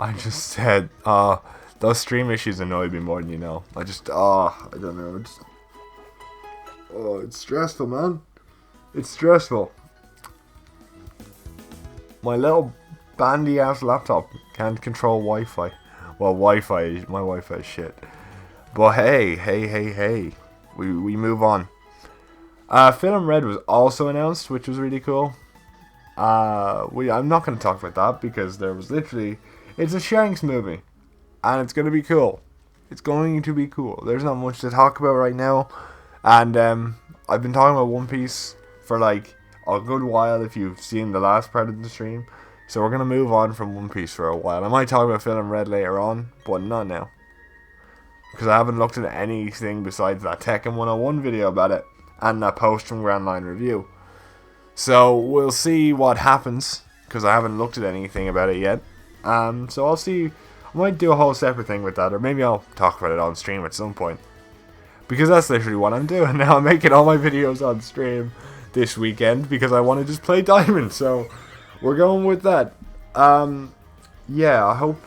I just said, those stream issues annoyed me more than you know. I don't know. It's stressful, man. It's stressful. My little bandy ass laptop can't control Wi-Fi. Well, my Wi-Fi is shit. But hey. We move on. Film Red was also announced, which was really cool. I'm not going to talk about that because there was it's a Shanks movie, and it's going to be cool. There's not much to talk about right now, and I've been talking about One Piece for like a good while. If you've seen the last part of the stream, so we're going to move on from One Piece for a while. I might talk about Film Red later on, but not now, because I haven't looked at anything besides that Tekken 101 video about it and that post from Grand Line Review. So we'll see what happens, because I haven't looked at anything about it yet. So I'll see. I might do a whole separate thing with that, or maybe I'll talk about it on stream at some point, because that's literally what I'm doing now. I'm making all my videos on stream this weekend because I want to just play Diamond. So we're going with that. Yeah, I hope.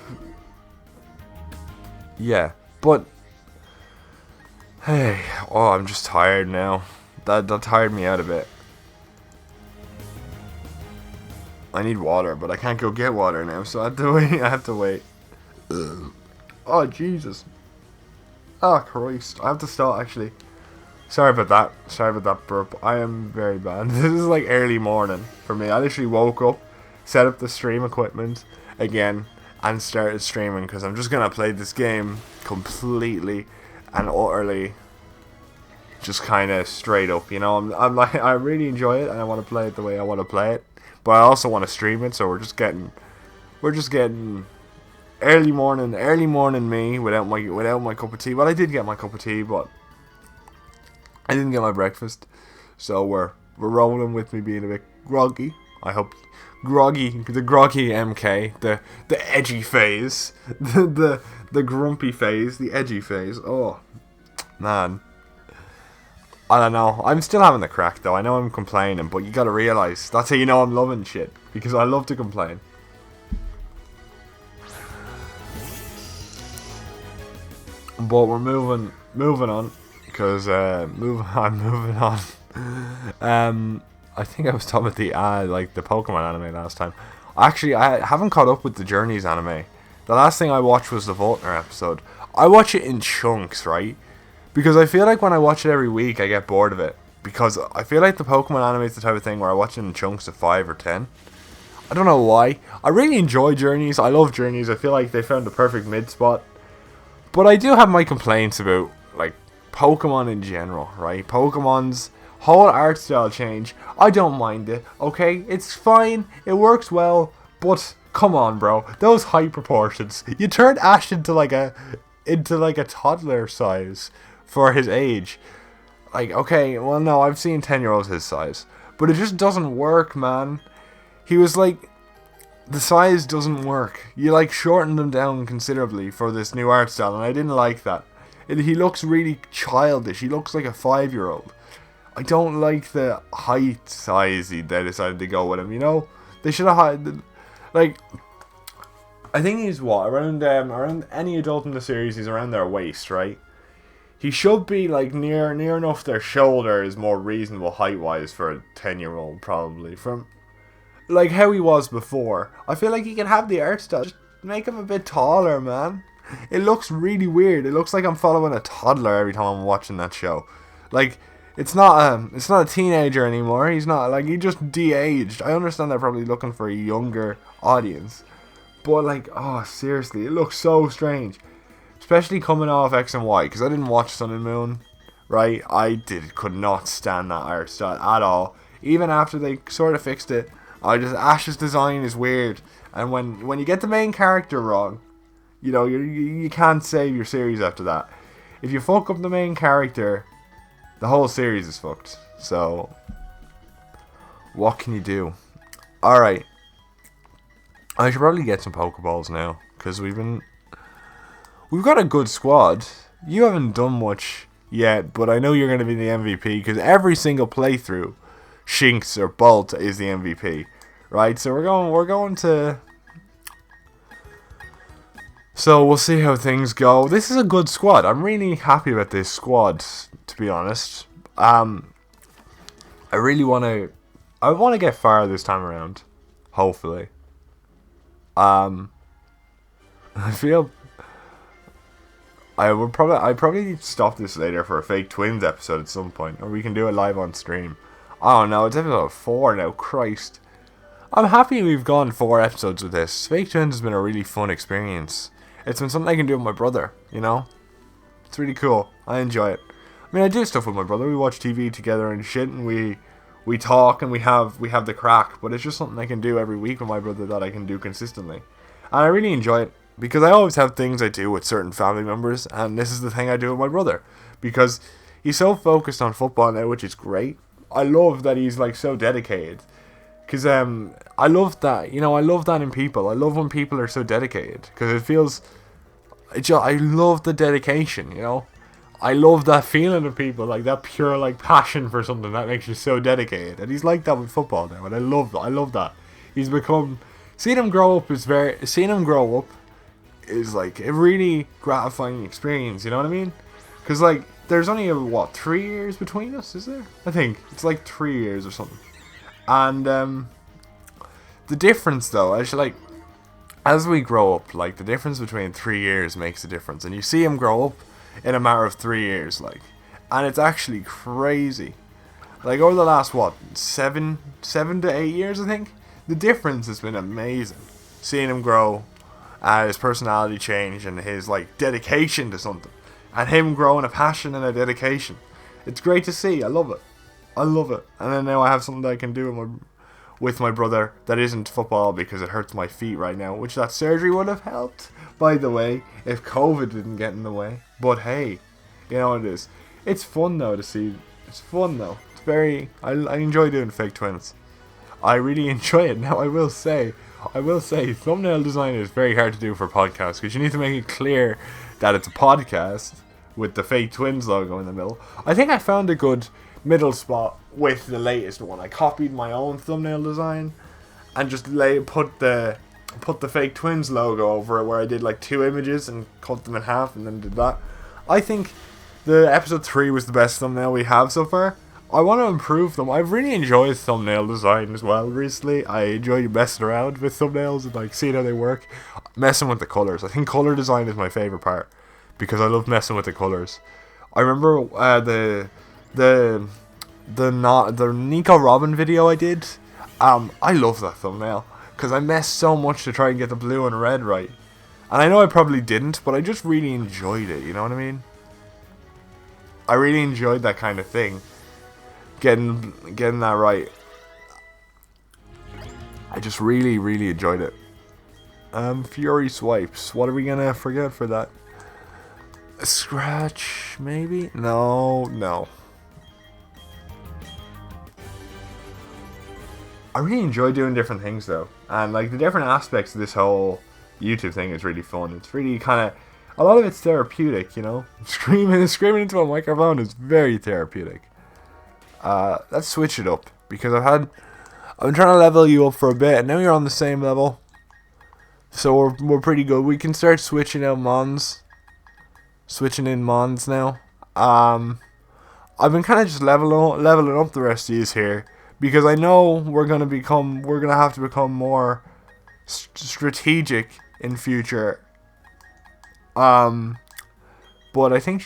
Yeah, but hey, I'm just tired now. That tired me out a bit. I need water, but I can't go get water now, so I have to wait. I have to wait. Ugh. Oh, Jesus. Oh, Christ. I have to start, actually. Sorry about that. Sorry about that burp. I am very bad. This is like early morning for me. I literally woke up, set up the stream equipment again, and started streaming because I'm just going to play this game completely and utterly just kind of straight up, you know. I'm like, I really enjoy it and I want to play it the way I want to play it, but I also want to stream it, so we're just getting early morning me without my cup of tea. Well, I did get my cup of tea, but I didn't get my breakfast, so we're rolling with me being a bit groggy. I hope the groggy MK, the edgy phase, the grumpy phase, the edgy phase. Oh man, I don't know. I'm still having the crack though. I know I'm complaining, but you gotta realize that's how you know I'm loving shit, because I love to complain. But we're moving on, because I'm moving on. I think I was talking about the Pokemon anime last time. Actually, I haven't caught up with the Journeys anime. The last thing I watched was the Voltner episode. I watch it in chunks, right? Because I feel like when I watch it every week, I get bored of it. Because I feel like the Pokemon anime is the type of thing where I watch it in chunks of 5 or 10. I don't know why. I really enjoy Journeys. I love Journeys. I feel like they found the perfect mid spot. But I do have my complaints about, like, Pokemon in general, right? Pokemon's whole art style change. I don't mind it, okay? It's fine. It works well. But come on, bro. Those height proportions. You turned Ash into like a toddler size for his age. Like, okay, well, no, I've seen 10-year-olds his size, but it just doesn't work, man. He was like, the size doesn't work. You like shortened him down considerably for this new art style, and I didn't like that. He looks really childish. He looks like a 5-year-old. I don't like the height size they decided to go with him. You know, they should have had, like, I think he's what, around any adult in the series, he's around their waist, right? He should be like near enough their shoulder is more reasonable height wise for a 10-year-old, probably, from like how he was before. I feel like he can have the art style, just make him a bit taller, man. It looks really weird. It looks like I'm following a toddler every time I'm watching that show. Like, it's not a teenager anymore. He's not, like, he just de-aged. I understand they're probably looking for a younger audience, but like, oh, seriously, it looks so strange. Especially coming off X and Y, because I didn't watch Sun and Moon, right? Could not stand that art style at all. Even after they sort of fixed it, Ash's design is weird, and when you get the main character wrong, you know, you can't save your series after that. If you fuck up the main character, the whole series is fucked. So, what can you do? Alright. I should probably get some Pokeballs now, because we've got a good squad. You haven't done much yet, but I know you're going to be the MVP, because every single playthrough, Shinx or Bolt is the MVP, right? So we're going to. So we'll see how things go. This is a good squad. I'm really happy about this squad, to be honest. I want to get far this time around, hopefully. I feel I probably need to stop this later for a Fake Twins episode at some point, or we can do it live on stream. I don't know, it's episode 4 now, Christ. I'm happy we've gone 4 episodes with this. Fake Twins has been a really fun experience. It's been something I can do with my brother, you know? It's really cool. I enjoy it. I mean, I do stuff with my brother. We watch TV together and shit, and we talk and we have the crack, but it's just something I can do every week with my brother that I can do consistently. And I really enjoy it, because I always have things I do with certain family members, and this is the thing I do with my brother, because he's so focused on football now, which is great. I love that he's like so dedicated, because I love that, you know, I love that in people. I love when people are so dedicated, because it feels, I love the dedication, you know. I love that feeling of people, like that pure like passion for something that makes you so dedicated, and he's like that with football now, and I love that. He's become, seeing him grow up is like a really gratifying experience, you know what I mean? Because like, there's only 3 years between us, is there? I think it's like 3 years or something. And the difference though, as we grow up, like the difference between 3 years makes a difference, and you see him grow up in a matter of 3 years, like, and it's actually crazy. Like over the last what 7 to 8 years, I think the difference has been amazing. Seeing him grow, his personality change, and his like dedication to something, and him growing a passion and a dedication. It's great to see. I love it. I love it. And then now I have something that I can do with my brother that isn't football because it hurts my feet right now, which that surgery would have helped, by the way, if COVID didn't get in the way. But hey, you know what it is. It's fun though to see. It's fun though. It's very. I enjoy doing fake twins. I really enjoy it. Now I will say, thumbnail design is very hard to do for podcasts because you need to make it clear that it's a podcast with the fake twins logo in the middle. I think I found a good middle spot with the latest one. I copied my own thumbnail design and just put the fake twins logo over it, where I did like 2 images and cut them in half and then did that. I think the episode 3 was the best thumbnail we have so far. I want to improve them. I've really enjoyed thumbnail design as well recently. I enjoy messing around with thumbnails and like seeing how they work, messing with the colors. I think color design is my favorite part because I love messing with the colors. I remember the Nico Robin video I did. I love that thumbnail because I messed so much to try and get the blue and red right, and I know I probably didn't, but I just really enjoyed it. You know what I mean? I really enjoyed that kind of thing, getting that right. I just really enjoyed it. Fury swipes. What are we gonna forget for that? A scratch, maybe? No. I really enjoy doing different things though, and like the different aspects of this whole YouTube thing is really fun. It's really kind of, a lot of it's therapeutic, you know. Screaming into a microphone is very therapeutic. Let's switch it up because I've been trying to level you up for a bit, and now you're on the same level, so we're pretty good. We can start switching in mons now. I've been kind of just leveling up the rest of these here because I know we're gonna have to become more strategic in future. But I think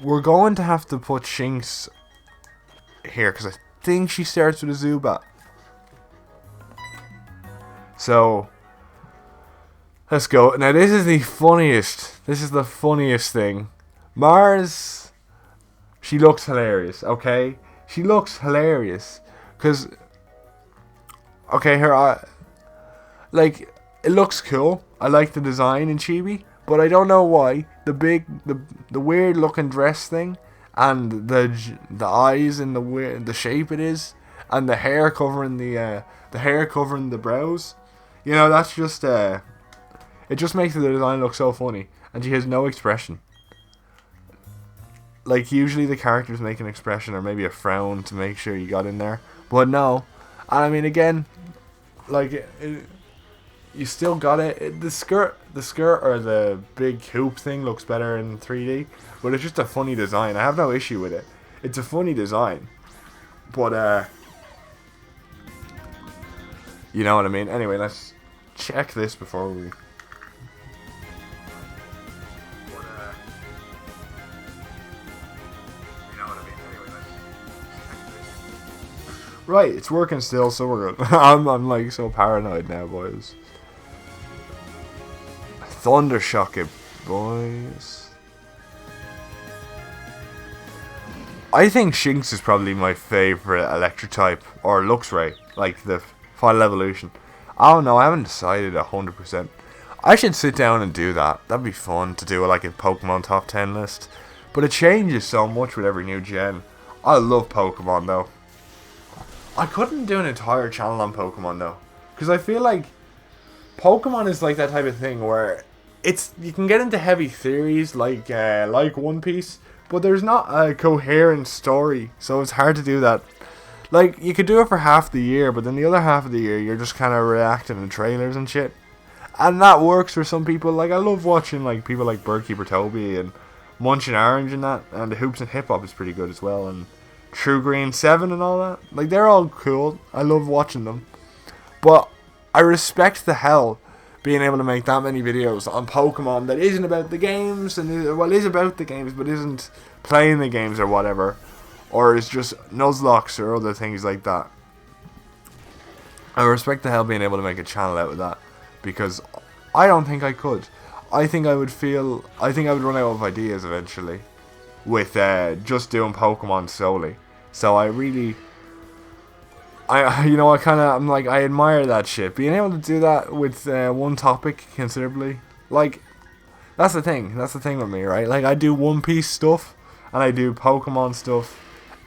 we're going to have to put Shinx here because I think she starts with a Zubat. So let's go. Now this is the funniest thing. Mars, she looks hilarious, okay? She looks hilarious because, okay, it looks cool. I like the design in Chibi, but I don't know why the weird looking dress thing and the eyes and the shape it is, and the hair covering the brows. You know, that's just it just makes the design look so funny, and she has no expression. Like usually the characters make an expression or maybe a frown to make sure you got in there, but no. And I mean, again, like you still got it. The skirt or the big hoop thing looks better in 3D, but it's just a funny design. I have no issue with it. It's a funny design, but you know what I mean. Anyway, let's check this before we. Right, it's working still, so we're good. I'm like so paranoid now, boys. Thundershock it, boys. I think Shinx is probably my favourite electric type, or Luxray, like the final evolution. I don't know, I haven't decided 100%. I should sit down and do that. That'd be fun to do like a Pokemon top 10 list. But it changes so much with every new gen. I love Pokemon though. I couldn't do an entire channel on Pokemon though, because I feel like Pokemon is like that type of thing where you can get into heavy theories like One Piece, but there's not a coherent story, so it's hard to do that. Like you could do it for half the year, but then the other half of the year you're just kind of reacting to trailers and shit, and that works for some people. Like I love watching like people like Birdkeeper Toby and Munchin Orange and that, and the Hoops and Hip Hop is pretty good as well, and True Green 7 and all that. Like they're all cool. I love watching them. But I respect the hell being able to make that many videos on Pokemon that isn't about the games, and well, is about the games, but isn't playing the games or whatever, or is just Nuzlocke or other things like that. I respect the hell being able to make a channel out of that, because I don't think I could. I think I would run out of ideas eventually with just doing Pokemon solely. So I really, I admire that shit. Being able to do that with one topic considerably, like, that's the thing with me, right? Like, I do One Piece stuff, and I do Pokemon stuff,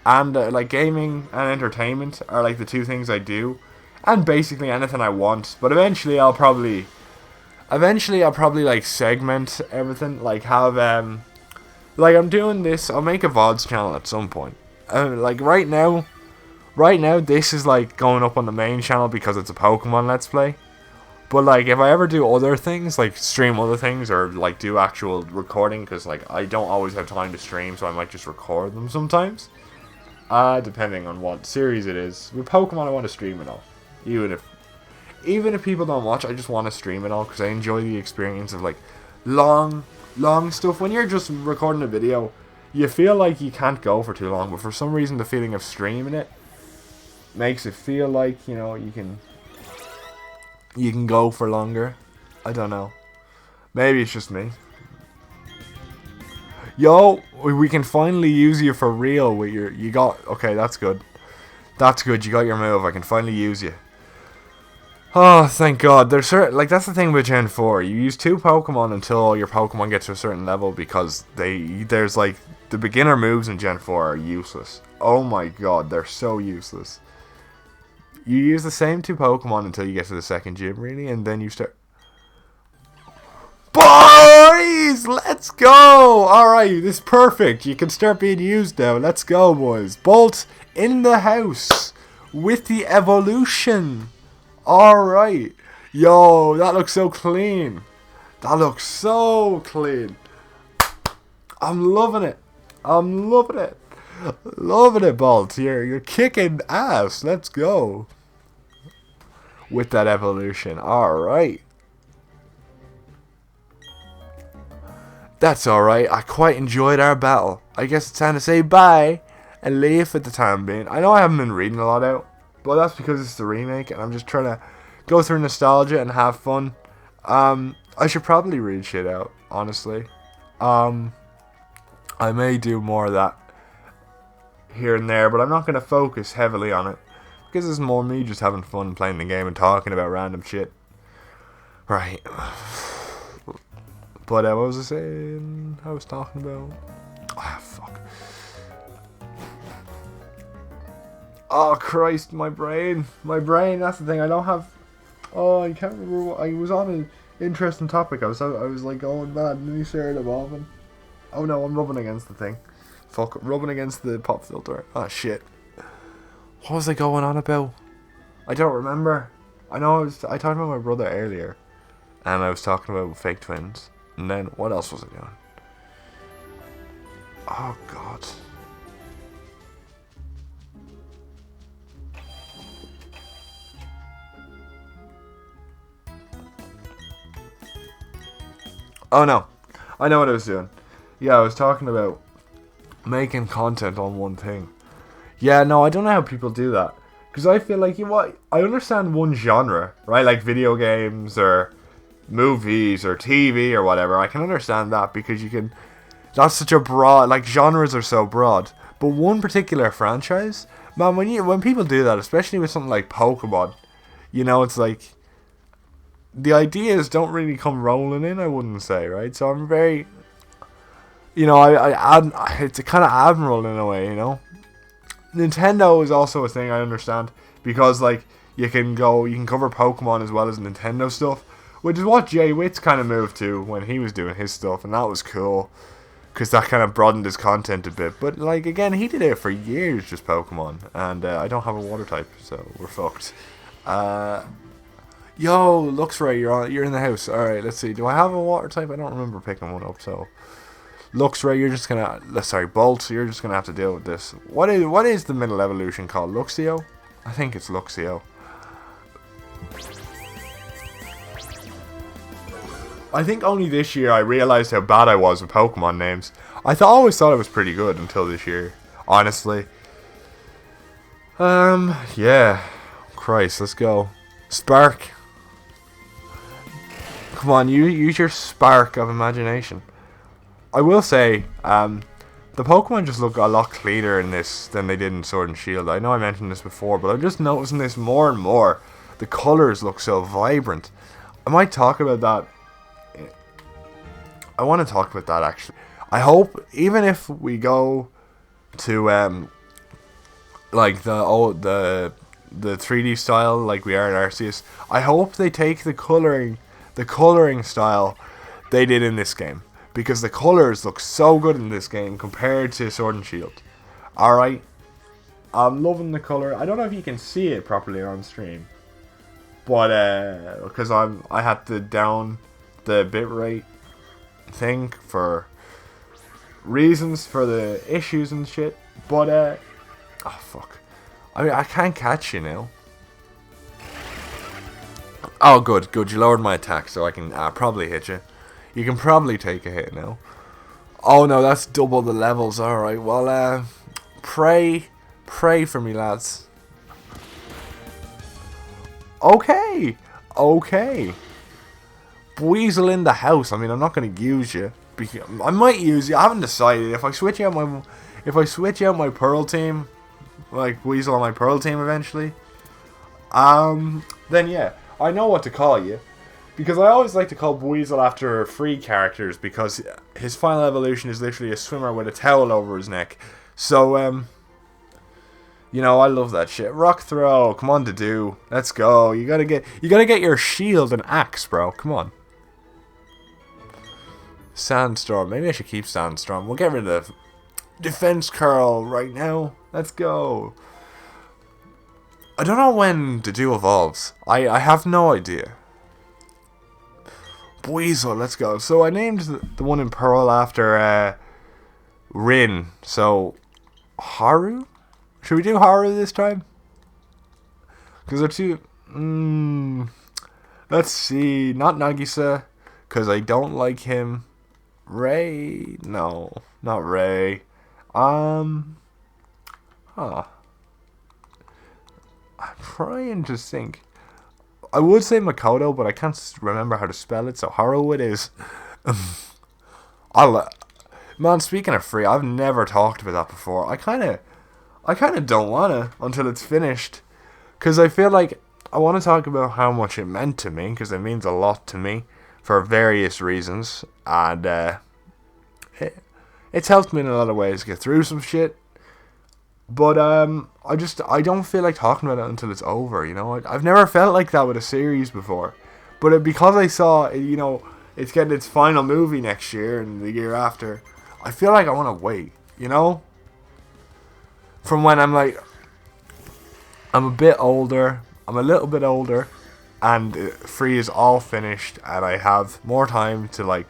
and like, gaming and entertainment are like the two things I do, and basically anything I want. But eventually I'll probably like segment everything, like have like, I'm doing this, I'll make a VODs channel at some point. Like, right now this is like going up on the main channel because it's a Pokemon Let's Play. But like, if I ever do other things, like stream other things, or like do actual recording, because like I don't always have time to stream, so I might just record them sometimes. Depending on what series it is. With Pokemon, I want to stream it all. Even if people don't watch, I just want to stream it all, because I enjoy the experience of like long stuff. When you're just recording a video, you feel like you can't go for too long, but for some reason the feeling of streaming it makes it feel like, you know, you can go for longer. I don't know. Maybe it's just me. Yo, we can finally use you for real with okay, that's good. That's good, you got your move. I can finally use you. Oh, thank God. There's that's the thing with Gen 4. You use 2 Pokemon until your Pokemon gets to a certain level, because there's like, the beginner moves in Gen 4 are useless. Oh my God, they're so useless. You use the same 2 Pokemon until you get to the second gym, really, and then you start... Boys! Let's go! Alright, this is perfect. You can start being used now. Let's go, boys. Bolt in the house with the evolution. Alright. Yo, that looks so clean. That looks so clean. I'm loving it. I'm loving it. Loving it, Bolt. You're kicking ass. Let's go. With that evolution. Alright. That's alright. I quite enjoyed our battle. I guess it's time to say bye and leave for the time being. I know I haven't been reading a lot out, but that's because it's the remake and I'm just trying to go through nostalgia and have fun. I should probably read shit out, honestly. I may do more of that here and there, but I'm not going to focus heavily on it, because it's more me just having fun playing the game and talking about random shit. Right. But what was I saying? I was talking about... Ah, fuck. Oh, Christ, my brain. My brain, that's the thing. I don't have... Oh, I can't remember what... I was on an interesting topic. I was like going mad, and then he started evolving. Oh no, I'm rubbing against the thing. Fuck, rubbing against the pop filter. Oh, shit. What was I going on about? I don't remember. I know I talked about my brother earlier, and I was talking about fake twins. And then, what else was I doing? Oh, God. Oh, no. I know what I was doing. Yeah, I was talking about making content on one thing. Yeah, no, I don't know how people do that. Because I feel like, you know what? I understand one genre, right? Like video games or movies or TV or whatever. I can understand that, because you can... That's such a broad... Like, genres are so broad. But one particular franchise... Man, when people do that, especially with something like Pokemon, you know, it's like... The ideas don't really come rolling in, I wouldn't say, right? So I'm very... You know, it's a kind of admirable in a way, you know? Nintendo is also a thing I understand, because, like, you can cover Pokemon as well as Nintendo stuff, which is what Jay Witt's kind of moved to when he was doing his stuff, and that was cool, because that kind of broadened his content a bit. But, like, again, he did it for years, just Pokemon, and I don't have a water type, so we're fucked. Yo, Luxray, you're in the house. Alright, let's see. Do I have a water type? I don't remember picking one up, so... Luxray, you're just gonna... Sorry, Bolt, you're just gonna have to deal with this. What is the middle evolution called? Luxio? I think it's Luxio. I think only this year I realized how bad I was with Pokemon names. Always thought it was pretty good until this year, honestly. Yeah. Christ, let's go. Spark. Come on, use your spark of imagination. I will say, the Pokemon just look a lot cleaner in this than they did in Sword and Shield. I know I mentioned this before, but I'm just noticing this more and more. The colors look so vibrant. I might talk about that. I want to talk about that actually. I hope, even if we go to like the 3D style like we are in Arceus, I hope they take the coloring style they did in this game, because the colors look so good in this game compared to Sword and Shield. Alright, I'm loving the color. I don't know if you can see it properly on stream, but because I had to down the bitrate thing for reasons for the issues and shit, but oh fuck, I can't catch you now. Oh good, you lowered my attack so I can probably hit you. You can probably take a hit now. Oh no, that's double the levels. Alright, well pray for me, lads. Okay. Weasel in the house. I mean, I'm not going to use you. I might use you. I haven't decided. If I switch out my Pearl team, like Weasel on my Pearl team eventually, then yeah, I know what to call you. Because I always like to call Weasel after free characters, because his final evolution is literally a swimmer with a towel over his neck. So, you know, I love that shit. Rock throw, come on, Dedue. Let's go. You gotta get your shield and axe, bro. Come on. Sandstorm. Maybe I should keep Sandstorm. We'll get rid of Defense Curl right now. Let's go. I don't know when Dedue evolves. I have no idea. Weasel, let's go. So I named the one in Pearl after Rin. So Haru? Should we do Haru this time? Because they're two... let's see. Not Nagisa, because I don't like him. Ray? No, not Ray. I'm trying to think. I would say Makoto, but I can't remember how to spell it, so Haru it is. Man, speaking of free, I've never talked about that before. I kind of don't wanna until it's finished, because I feel like I want to talk about how much it meant to me, because it means a lot to me for various reasons, and it's helped me in a lot of ways get through some shit. But I don't feel like talking about it until it's over, you know. I've never felt like that with a series before, but because I saw, you know, it's getting its final movie next year and the year after, I feel like I want to wait, you know. From when I'm a bit older, I'm a little bit older, and Free is all finished, and I have more time to like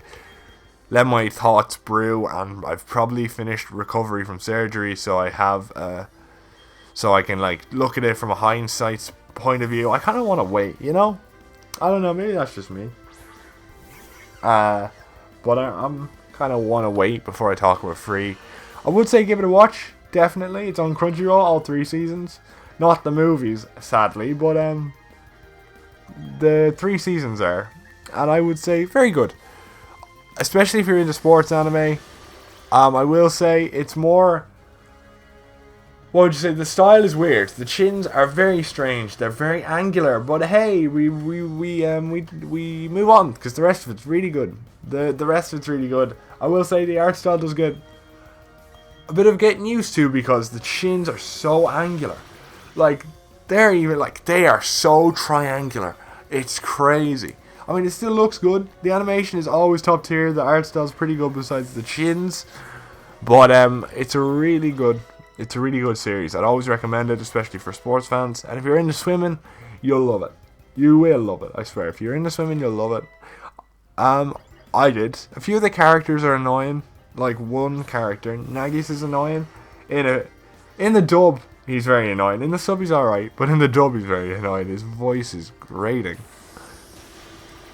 let my thoughts brew, and I've probably finished recovery from surgery, so I have so I can like look at it from a hindsight point of view. I kind of want to wait, you know. I don't know, maybe that's just me. But I'm kind of want to wait before I talk about Free. I would say give it a watch, definitely. It's on Crunchyroll, all 3 seasons. Not the movies, sadly, but the 3 seasons are, and I would say very good. Especially if you're into sports anime. I will say it's more... What would you say? The style is weird. The chins are very strange. They're very angular. But hey, we move on, because the rest of it's really good. The rest of it's really good. I will say the art style does get a bit of getting used to, because the chins are so angular. Like, they are so triangular. It's crazy. I mean, it still looks good. The animation is always top tier. The art style's pretty good besides the chins. But it's a really good series. I'd always recommend it, especially for sports fans. And if you're into swimming, you'll love it. You will love it, I swear. If you're into swimming, you'll love it. I did. A few of the characters are annoying. Like one character, Nagis, is annoying. In the dub, He's very annoying. In the sub, he's alright, but in the dub, he's very annoying. His voice is grating.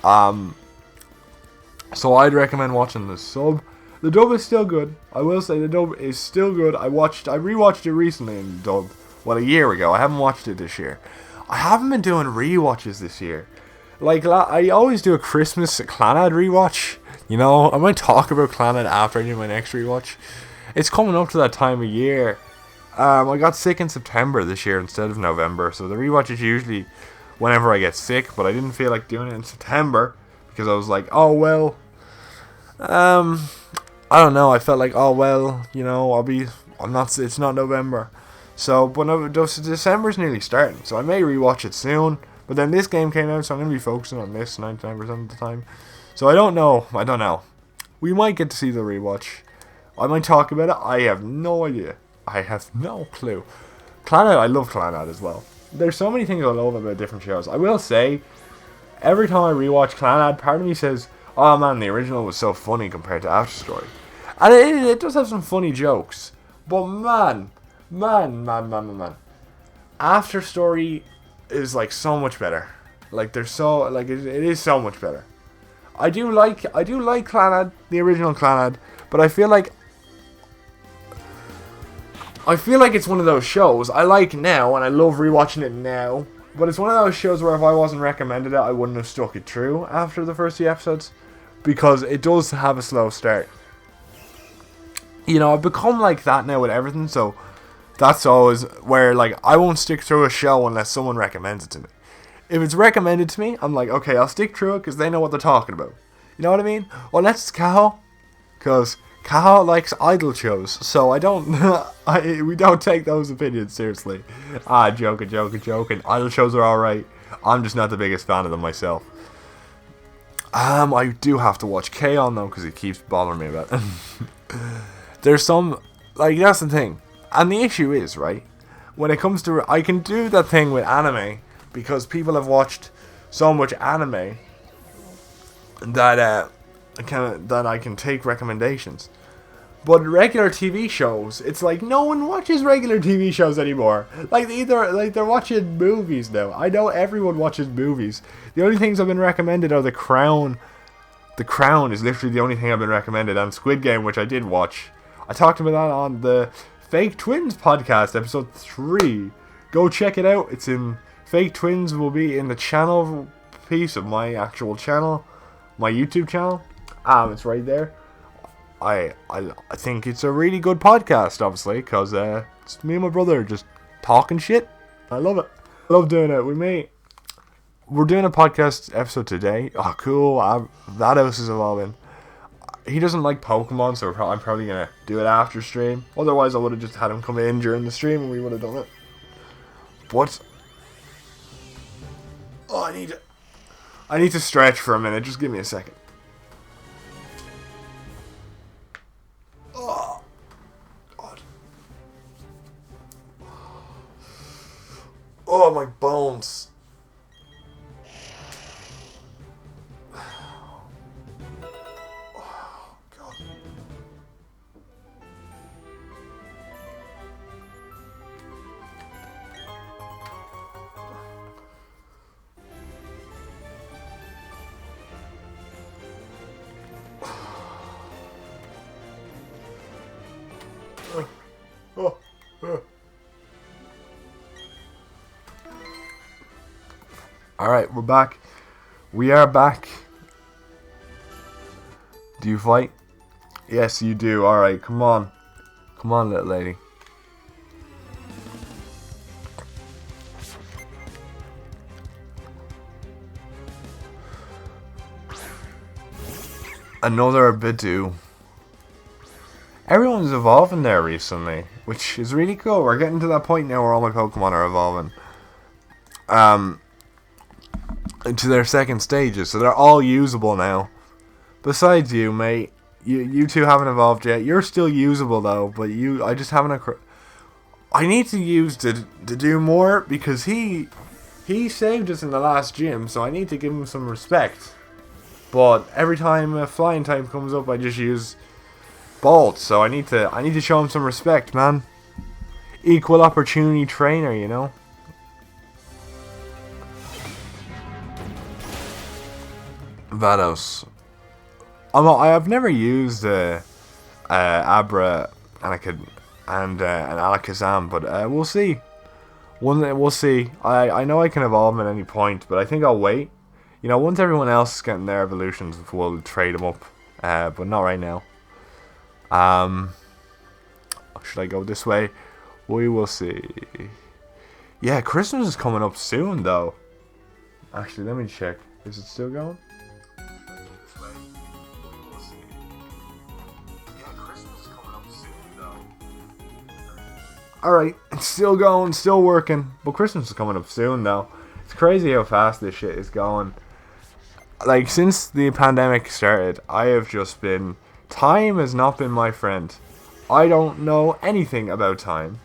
So I'd recommend watching the sub. The dub is still good. I will say the dub is still good. I rewatched it recently in the dub. Well, a year ago. I haven't watched it this year. I haven't been doing rewatches this year. Like, I always do a Christmas Clannad rewatch. You know, I might talk about Clannad after I do my next rewatch. It's coming up to that time of year. I got sick in September this year instead of November. So the rewatch is usually whenever I get sick. But I didn't feel like doing it in September. Because I was like, oh, well. I don't know. I felt like, oh, well, you know, it's not November. So, but December's nearly starting. So I may rewatch it soon. But then this game came out, so I'm going to be focusing on this 99% of the time. So I don't know. We might get to see the rewatch. I might talk about it. I have no idea. I have no clue. Clannad, I love Clannad as well. There's so many things I love about different shows. I will say, every time I rewatch Clannad, part of me says, oh man, the original was so funny compared to After Story. And it does have some funny jokes. But man. After Story is like so much better. Like it is so much better. I do like Clannad, the original Clannad, but I feel like it's one of those shows I like now and I love rewatching it now. But it's one of those shows where if I wasn't recommended it, I wouldn't have stuck it through after the first few episodes, because it does have a slow start. You know, I've become like that now with everything, so that's always where, like, I won't stick through a show unless someone recommends it to me. If it's recommended to me, I'm like, okay, I'll stick through it because they know what they're talking about. You know what I mean? Unless it's Kaho, because Kaho likes idol shows, so we don't take those opinions seriously. Joking. Idol shows are alright. I'm just not the biggest fan of them myself. I do have to watch K-On! Though, because he keeps bothering me about it. There's some, like, that's the thing. And the issue is, right, when it comes to, I can do that thing with anime, because people have watched so much anime that I can take recommendations. But regular TV shows, it's like no one watches regular TV shows anymore. Like they're watching movies now. I know everyone watches movies. The only things I've been recommended are The Crown. The Crown is literally the only thing I've been recommended, and Squid Game, which I did watch. I talked about that on the Fake Twins podcast, episode 3. Go check it out. It's in Fake Twins will be in the channel piece of my actual channel, my YouTube channel. It's right there. I think it's a really good podcast, obviously, because it's me and my brother just talking shit. I love it. I love doing it with me. We're doing a podcast episode today. Oh, cool. That house is evolving. He doesn't like Pokemon, so I'm probably going to do it after stream. Otherwise, I would have just had him come in during the stream and we would have done it. What? Oh, I need to stretch for a minute. Just give me a second. Oh, God. Oh, my bones. Alright, we're back. We are back. Do you fight? Yes, you do. Alright, come on. Come on, little lady. Another Bidoo. Everyone's evolving there recently, which is really cool. We're getting to that point now where all my Pokemon are evolving. To their second stages, so they're all usable now. Besides you, mate. You two haven't evolved yet. You're still usable though, but I just haven't. I need to use to do more because he saved us in the last gym, so I need to give him some respect. But every time a flying type comes up, I just use Bolt. So I need to show him some respect, man. equal opportunity trainer, you know. Vados. I have never used Abra and an Alakazam, but we'll see. We'll see. I know I can evolve at any point, but I think I'll wait. You know, once everyone else is getting their evolutions, we'll trade them up. But not right now. Should I go this way? We will see. Yeah, Christmas is coming up soon, though. Actually, let me check. Is it still going? Alright, it's still going, still working. But Christmas is coming up soon, though. It's crazy how fast this shit is going. Like, since the pandemic started, I have just been... Time has not been my friend. I don't know anything about time.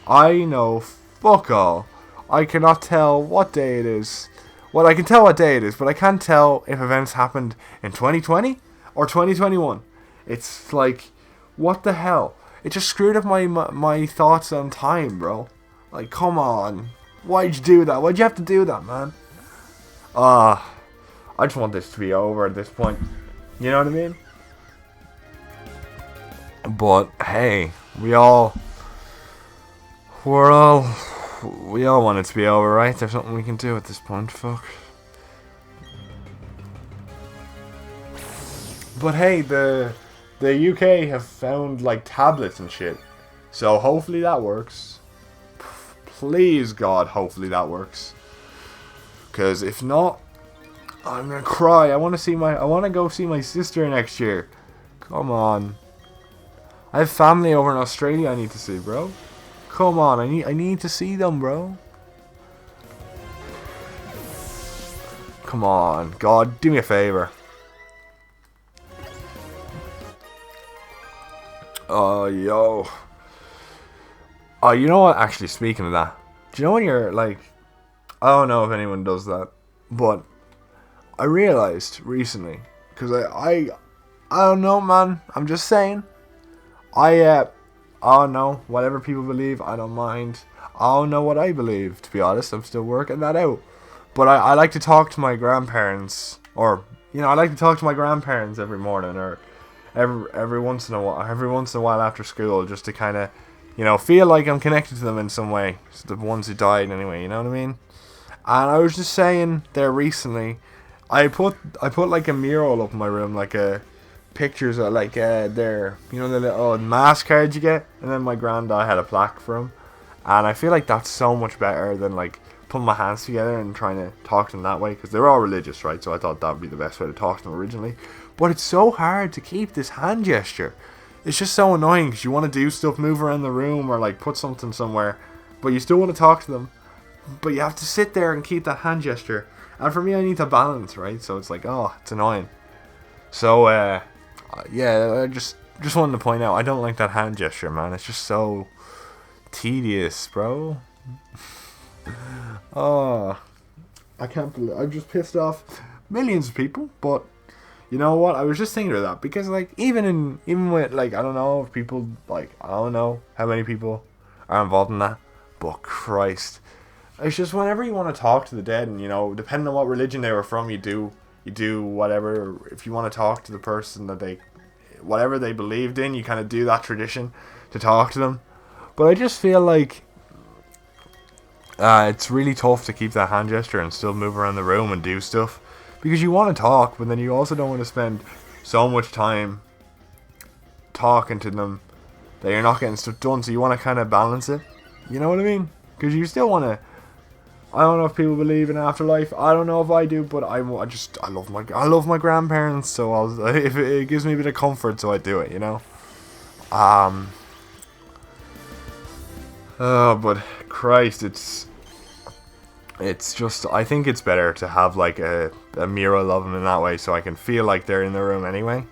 I know fuck all. I cannot tell what day it is. Well, I can tell what day it is, but I can't tell if events happened in 2020 or 2021. It's like, what the hell? It just screwed up my thoughts on time, bro. Like, come on. Why'd you do that? Why'd you have to do that, man? I just want this to be over at this point. You know what I mean? But, hey, we all want it to be over, right? There's something we can do at this point, fuck. But hey, the UK have found, like, tablets and shit. So hopefully that works. Please, God, hopefully that works. Because if not, I'm gonna cry. I want to go see my sister next year. Come on. I have family over in Australia I need to see, bro. Come on, I need to see them, bro. Come on, God, do me a favor. Oh, yo. Oh, you know what? Actually, speaking of that, do you know when you're like, I don't know if anyone does that, but I realized recently, because I don't know, man. I'm just saying. I don't know. Whatever people believe, I don't mind. I don't know what I believe, to be honest. I'm still working that out. But I like to talk to my grandparents, or you know, I like to talk to my grandparents every morning, or every once in a while after school, just to kind of, you know, feel like I'm connected to them in some way. It's the ones who died anyway, you know what I mean? And I was just saying there recently, I put like a mural up in my room, like pictures of like their, you know, the little mass cards you get, and then my granddad had a plaque for him, and I feel like that's so much better than like putting my hands together and trying to talk to them that way, because they're all religious, right? So I thought that would be the best way to talk to them originally. But it's so hard to keep this hand gesture. It's just so annoying, because you want to do stuff, move around the room, or like put something somewhere, but you still want to talk to them, but you have to sit there and keep that hand gesture. And for me, I need to balance, right? So it's like, oh, it's annoying. So yeah, I just wanted to point out, I don't like that hand gesture, man. It's just so tedious, bro. Oh, I can't believe I'm just pissed off millions of people. But you know what? I was just thinking of that, because like even with like, I don't know if people, like, I don't know how many people are involved in that, but Christ, it's just whenever you want to talk to the dead, and you know, depending on what religion they were from, you do whatever. If you want to talk to the person that whatever they believed in, you kind of do that tradition to talk to them. But I just feel like it's really tough to keep that hand gesture and still move around the room and do stuff, because you want to talk, but then you also don't want to spend so much time talking to them that you're not getting stuff done. So you want to kind of balance it. You know what I mean? Because you still want to. I don't know if people believe in afterlife. I don't know if I do, but I love my grandparents, so if it gives me a bit of comfort, so I do it, you know. But Christ, it's just, I think it's better to have like a mural of them in that way, so I can feel like they're in the room anyway,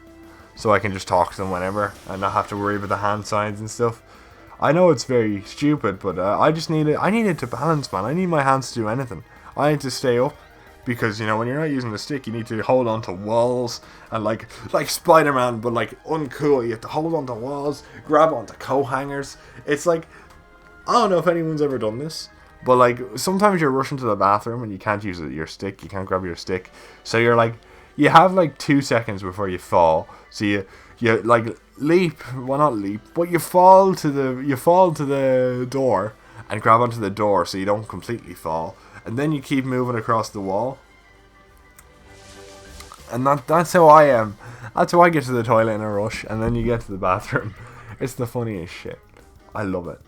so I can just talk to them whenever and not have to worry about the hand signs and stuff. I know it's very stupid, but I needed to balance, man. I need my hands to do anything. I need to stay up because, you know, when you're not using the stick, you need to hold on to walls, and like Spider-Man, but like uncool. You have to hold on to walls, grab onto coat hangers. It's like, I don't know if anyone's ever done this, but like sometimes you're rushing to the bathroom and you can't use your stick, you can't grab your stick, so you're like, you have like 2 seconds before you fall, so you like leap, well not leap, but you fall to the door and grab onto the door so you don't completely fall, and then you keep moving across the wall. And that's how I am. That's how I get to the toilet in a rush, and then you get to the bathroom. It's the funniest shit. I love it.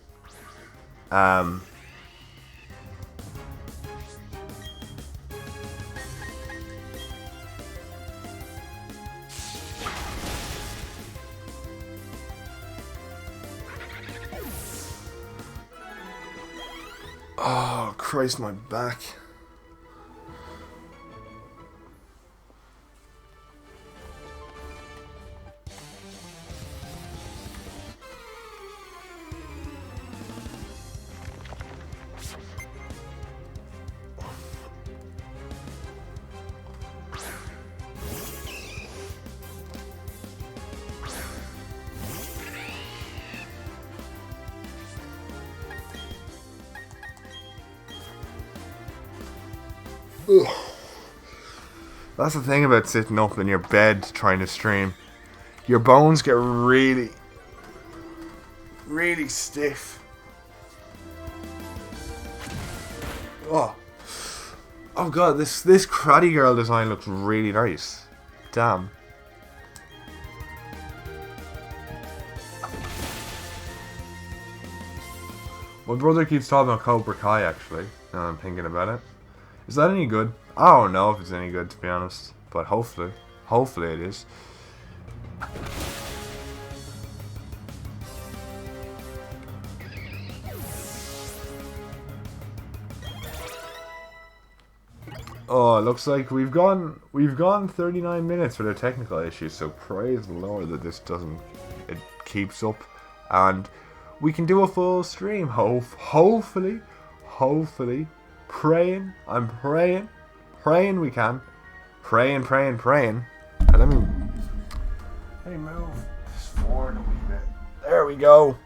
Oh, Christ, my back. Ugh. That's the thing about sitting up in your bed trying to stream. Your bones get really, really stiff. Oh, oh god, this Karate Girl design looks really nice. Damn. My brother keeps talking about Cobra Kai, actually, now I'm thinking about it. Is that any good? I don't know if it's any good, to be honest. But hopefully it is. Oh, it looks like we've gone 39 minutes for the technical issues, so praise the Lord that it keeps up, and we can do a full stream. Hopefully. I'm praying we can. Praying. Let me move this forward a wee bit. There we go.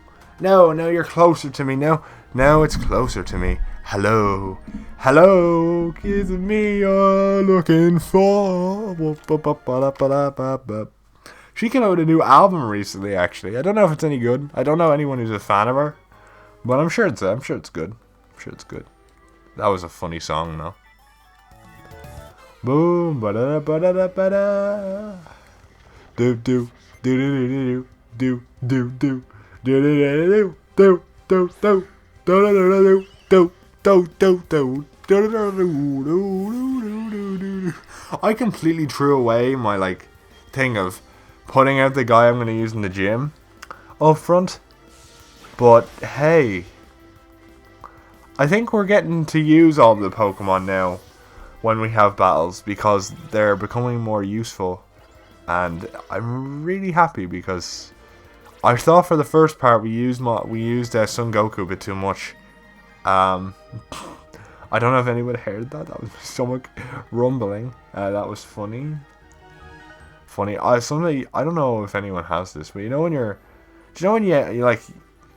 No, you're closer to me now. Now it's closer to me. Hello, kids and me are looking for. She came out with a new album recently, actually. I don't know if it's any good. I don't know anyone who's a fan of her, but I'm sure it's good. That was a funny song, though. Boom, ba da ba da da ba da. Do do do do do do do do do do do do do do do. I completely threw away my like thing of putting out the guy I'm going to use in the gym up front, but hey, I think we're getting to use all the Pokemon now when we have battles, because they're becoming more useful, and I'm really happy because I thought for the first part we used Son Goku a bit too much. I don't know if anyone heard that. That was my stomach rumbling. That was funny. I don't know if anyone has this, but you know when you like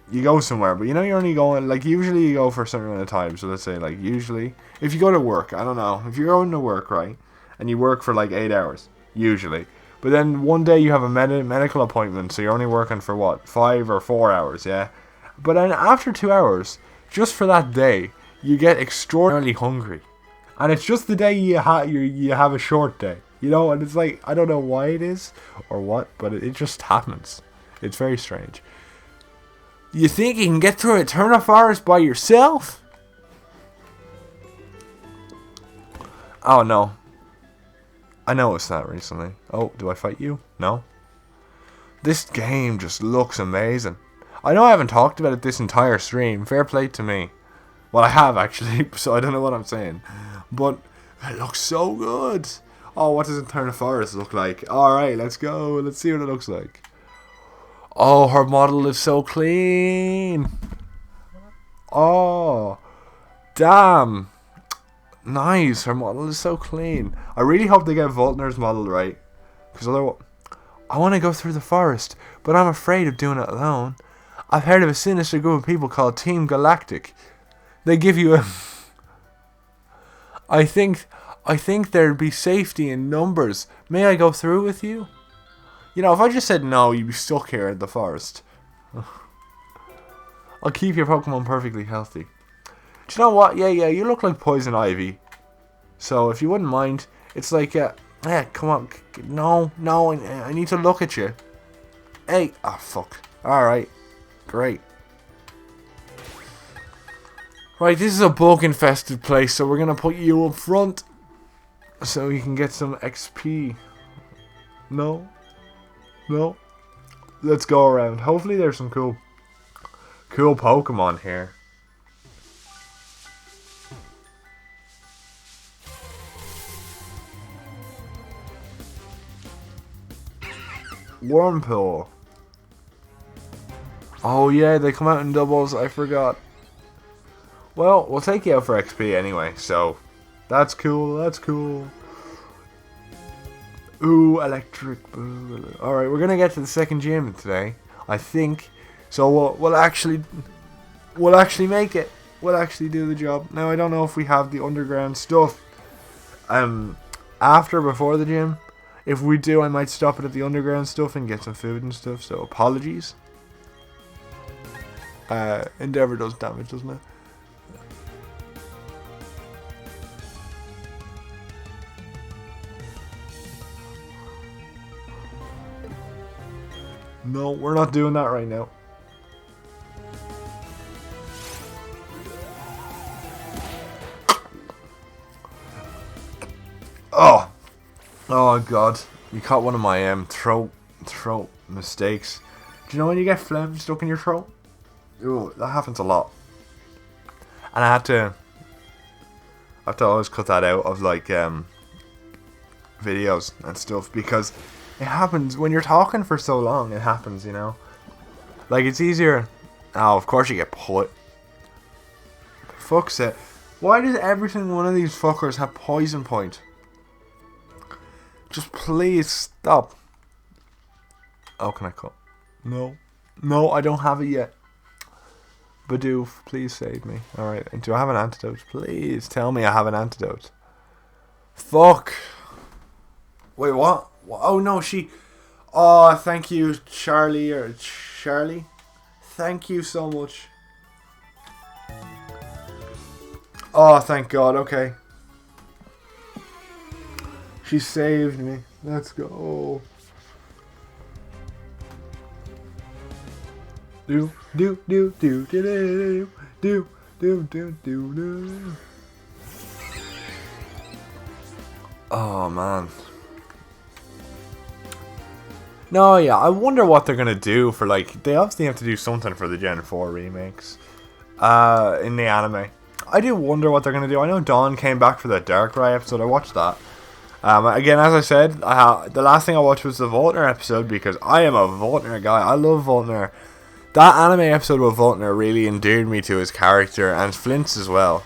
you go somewhere, but you know you're only going, like, usually you go for a certain amount of time. So let's say, like, usually if you go to work, I don't know, if you're going to work, right, and you work for like 8 hours usually, but then one day you have a medical appointment, so you're only working for what, 5 or 4 hours, yeah, but then after 2 hours, just for that day, you get extraordinarily hungry, and it's just the day you have a short day, you know, and it's like, I don't know why it is or what, but it just happens. It's very strange. You think you can get through a Eterna Forest by yourself? Oh no. I noticed that recently. Oh, do I fight you? No? This game just looks amazing. I know I haven't talked about it this entire stream. Fair play to me. Well, I have actually, so I don't know what I'm saying. But it looks so good. Oh, what does Eterna Forest look like? Alright, let's go. Let's see what it looks like. Oh, her model is so clean. Oh, damn. Nice, her model is so clean. I really hope they get Voltner's model right. Because otherwise, I want to go through the forest, but I'm afraid of doing it alone. I've heard of a sinister group of people called Team Galactic. They give you a... I think there'd be safety in numbers. May I go through with you? You know, if I just said no, you'd be stuck here in the forest. I'll keep your Pokemon perfectly healthy. Do you know what? Yeah, you look like Poison Ivy. So, if you wouldn't mind, it's like, yeah, come on. No, I need to look at you. Hey, oh, fuck. Alright, great. Right, this is a bug-infested place, so we're going to put you up front. So you can get some XP. No. Let's go around. Hopefully there's some cool Pokemon here. Wurmple. Oh yeah, they come out in doubles, I forgot. Well, we'll take you out for XP anyway, so that's cool. Ooh, electric boo. Alright, we're gonna get to the second gym today, I think. So we'll actually make it. We'll actually do the job. Now I don't know if we have the underground stuff before the gym. If we do, I might stop it at the underground stuff and get some food and stuff, so apologies. Endeavor does damage, doesn't it? No, we're not doing that right now. Oh god, you caught one of my throat mistakes. Do you know when you get phlegm stuck in your throat? Ooh, that happens a lot. And I have to always cut that out of like videos and stuff, because it happens when you're talking for so long. It happens, you know. Like, it's easier. Oh, of course you get put. Fuck's it. Why does every single one of these fuckers have poison point? Just please stop. Oh, can I cut? No, I don't have it yet. Bidoof, please save me. Alright, do I have an antidote? Please tell me I have an antidote. Fuck. Wait, what? Oh no, she... Oh, thank you, Charlie. Thank you so much. Oh, thank God, okay. She saved me. Let's go. Do. Oh man. No, yeah, I wonder what they're gonna do for, like, they obviously have to do something for the Gen 4 remakes. In the anime. I do wonder what they're gonna do. I know Dawn came back for the Darkrai episode. I watched that. Again, as I said, the last thing I watched was the Voltner episode, because I am a Voltner guy. I love Voltner. That anime episode with Voltner really endeared me to his character, and Flint's as well.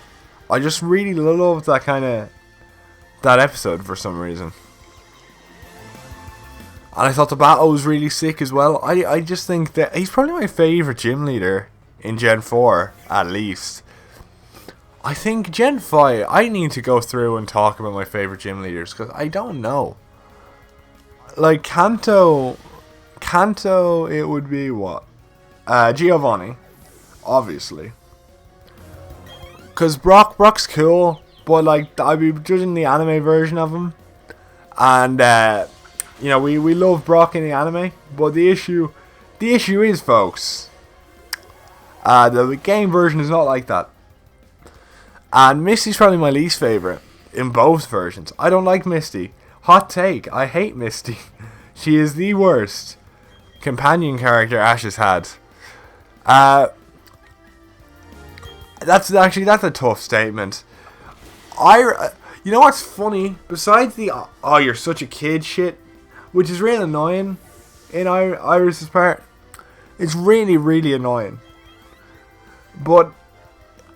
I just really loved that episode for some reason. And I thought the battle was really sick as well. I just think that he's probably my favourite gym leader in Gen 4, at least. I think Gen 5, I need to go through and talk about my favourite gym leaders, because I don't know. Like, Kanto, it would be what? Giovanni, obviously. Because Brock's cool, but like, I'd be judging the anime version of him. And, you know, we love Brock in the anime, but the issue is, folks, the game version is not like that. And Misty's probably my least favourite in both versions. I don't like Misty. Hot take, I hate Misty. She is the worst companion character Ash has had. That's a tough statement. You know what's funny? Besides the "oh, you're such a kid" shit, which is real annoying in Iris's part, it's really, really annoying. But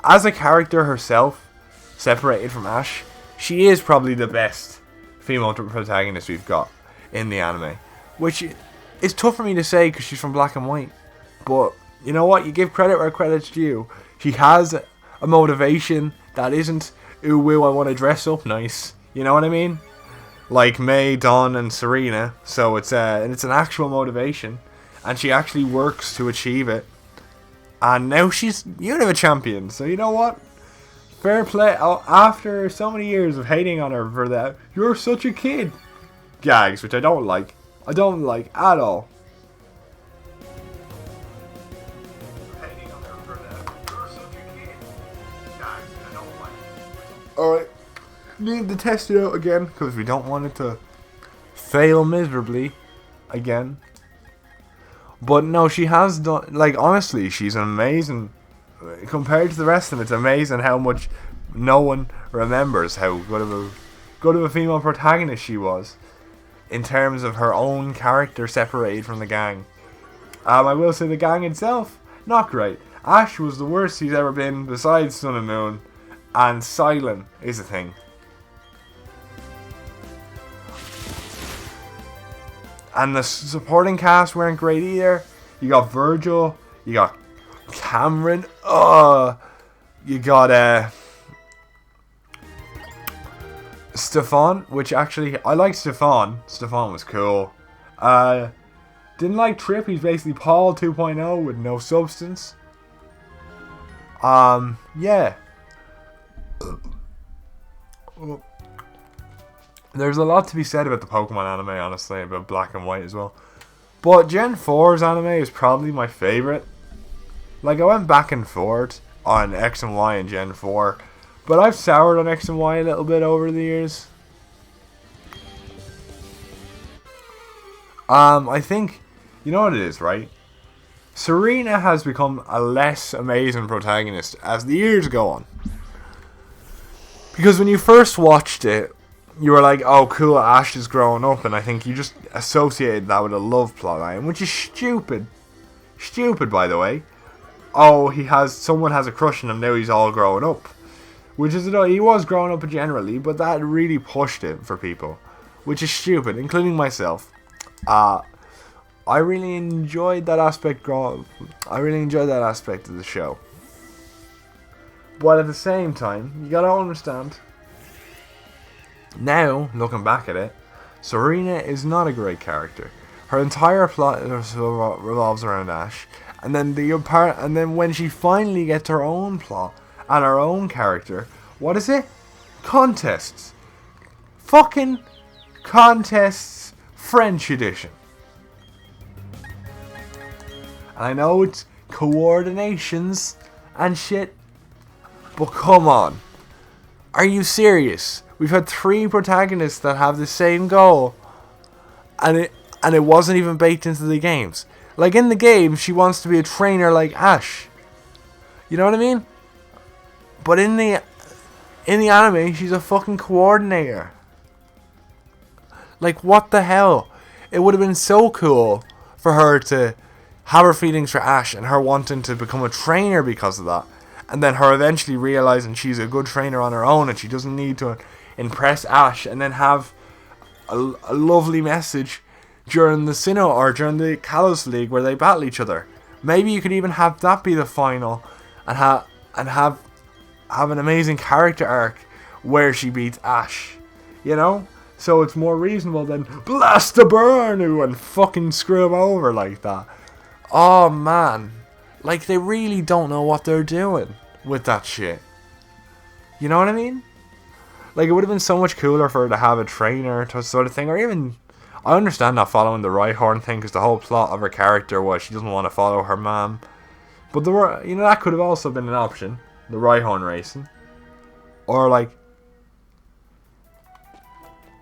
as a character herself, separated from Ash, she is probably the best female protagonist we've got in the anime. Which is tough for me to say because she's from black and white. But you know what? You give credit where credit's due. She has a motivation that isn't, ooh, woo, I want to dress up nice. You know what I mean? Like May, Dawn, and Serena. So it's an actual motivation. And she actually works to achieve it. And now she's Unova champion. So you know what? Fair play. Oh, after so many years of hating on her for that, you're such a kid. Gags, which I don't like. I don't like at all. Hating on her for that. You're such a kid. Gags, I don't like. Alright. Need to test it out again because we don't want it to fail miserably again. But no, she has done, like, honestly, she's amazing. Compared to the rest of them, it's amazing how much no one remembers how good of a female protagonist she was in terms of her own character separated from the gang. I will say the gang itself, not great. Ash was the worst he's ever been besides Sun and Moon, and Silent is a thing. And the supporting cast weren't great either. You got Virgil, you got Cameron, you got Stefan, which actually, I liked Stefan. Stefan was cool. Didn't like Trip, he's basically Paul 2.0 with no substance. Yeah. There's a lot to be said about the Pokemon anime, honestly, about black and white as well. But Gen 4's anime is probably my favourite. Like, I went back and forth on X and Y and Gen 4, but I've soured on X and Y a little bit over the years. I think, you know what it is, right? Serena has become a less amazing protagonist as the years go on. Because when you first watched it, you were like, oh cool, Ash is growing up, and I think you just associated that with a love plotline, which is stupid. Stupid, by the way. Oh, someone has a crush on him, now he's all growing up. Which is, he was growing up generally, but that really pushed it for people. Which is stupid, including myself. I really enjoyed that aspect of the show. But at the same time, you gotta understand, now, looking back at it, Serena is not a great character. Her entire plot revolves around Ash, and then when she finally gets her own plot and her own character, what is it? Contests. Fucking contests, French edition. And I know it's coordinations and shit, but come on. Are you serious? We've had 3 protagonists that have the same goal, and it wasn't even baked into the games. Like, in the game, she wants to be a trainer like Ash. You know what I mean? But in the anime, she's a fucking coordinator. Like, what the hell? It would have been so cool for her to have her feelings for Ash and her wanting to become a trainer because of that. And then her eventually realizing she's a good trainer on her own and she doesn't need to impress Ash, and then have a lovely message during the Sinnoh or during the Kalos League where they battle each other. Maybe you could even have that be the final and have an amazing character arc where she beats Ash. You know? So it's more reasonable than blast the Burnu and fucking screw him over like that. Oh man. Like, they really don't know what they're doing with that shit. You know what I mean? Like, it would have been so much cooler for her to have a trainer sort of thing, or even, I understand not following the Rhyhorn thing, because the whole plot of her character was she doesn't want to follow her mom. But that could have also been an option, the Rhyhorn racing. Or like,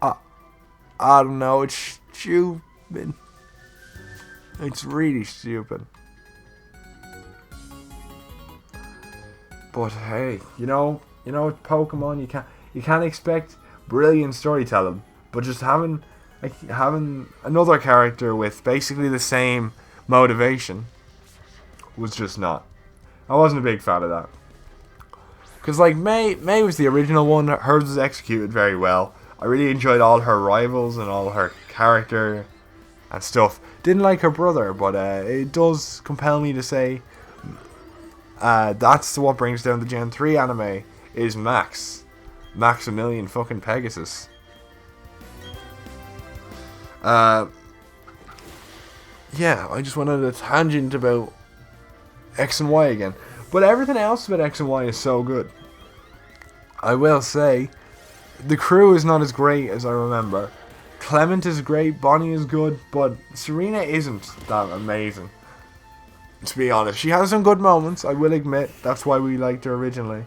I don't know, it's stupid. It's really stupid. But hey, you know, Pokemon, you can't expect brilliant storytelling, but just having another character with basically the same motivation was just not. I wasn't a big fan of that. Because, like, May was the original one. Hers was executed very well. I really enjoyed all her rivals and all her character and stuff. Didn't like her brother, but it does compel me to say that's what brings down the Gen 3 anime, is Max. Maximilian fucking Pegasus. Yeah, I just went on a tangent about X and Y again. But everything else about X and Y is so good. I will say, the crew is not as great as I remember. Clement is great, Bonnie is good, but Serena isn't that amazing. To be honest, she has some good moments, I will admit. That's why we liked her originally.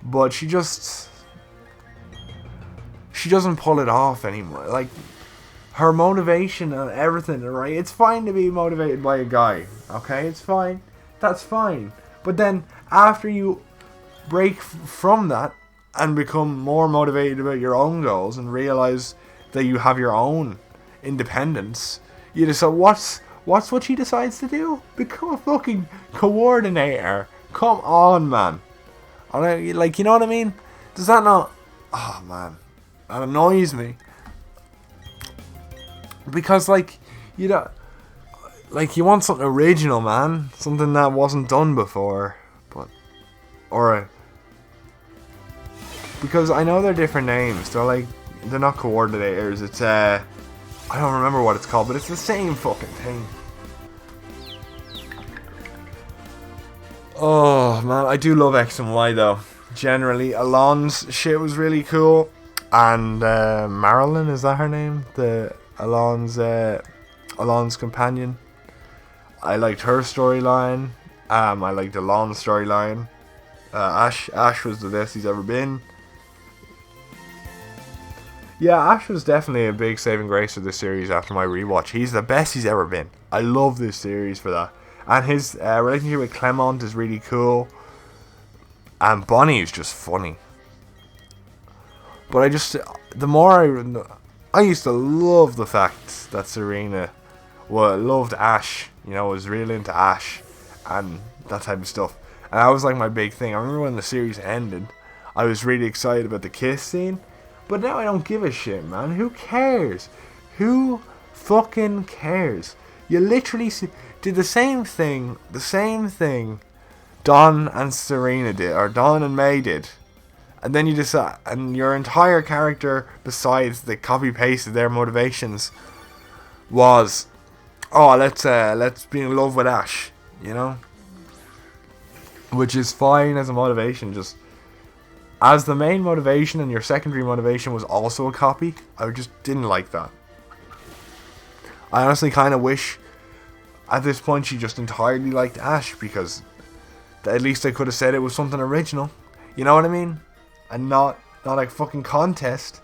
But she doesn't pull it off anymore. Like, her motivation and everything, right? It's fine to be motivated by a guy, okay? It's fine. That's fine. But then, after you break from that and become more motivated about your own goals and realize that you have your own independence, you decide, what's what she decides to do? Become a fucking coordinator. Come on, man. Like, you know what I mean? Does that not... Oh, man. That annoys me. Because, like, you know... Like, you want something original, man. Something that wasn't done before. But... Or... Because I know they're different names. They're like... They're not coordinators. It's, I don't remember what it's called, but it's the same fucking thing. Oh, man. I do love X and Y, though. Generally. Alon's shit was really cool. And, Marilyn, is that her name? Alon's companion. I liked her storyline. I liked Alon's storyline. Ash was the best he's ever been. Yeah, Ash was definitely a big saving grace of this series after my rewatch. He's the best he's ever been. I love this series for that. And his relationship with Clement is really cool. And Bonnie is just funny. But I used to love the fact that Serena loved Ash. You know, was real into Ash and that type of stuff. And that was like my big thing. I remember when the series ended, I was really excited about the kiss scene. But now I don't give a shit, man. Who cares? Who fucking cares? You literally did the same thing Don and Serena did, or Don and May did. And then you decide, and your entire character, besides the copy-paste of their motivations, was, oh, let's be in love with Ash, you know? Which is fine as a motivation, just... As the main motivation and your secondary motivation was also a copy, I just didn't like that. I honestly kind of wish at this point she just entirely liked Ash, because at least I could have said it was something original. You know what I mean? And not like fucking contest.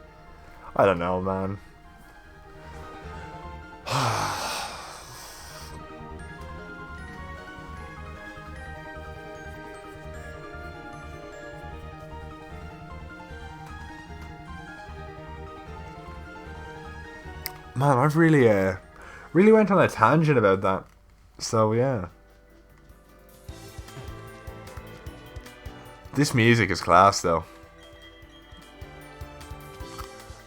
I don't know, man. Man, I've really went on a tangent about that. So, yeah. This music is class, though.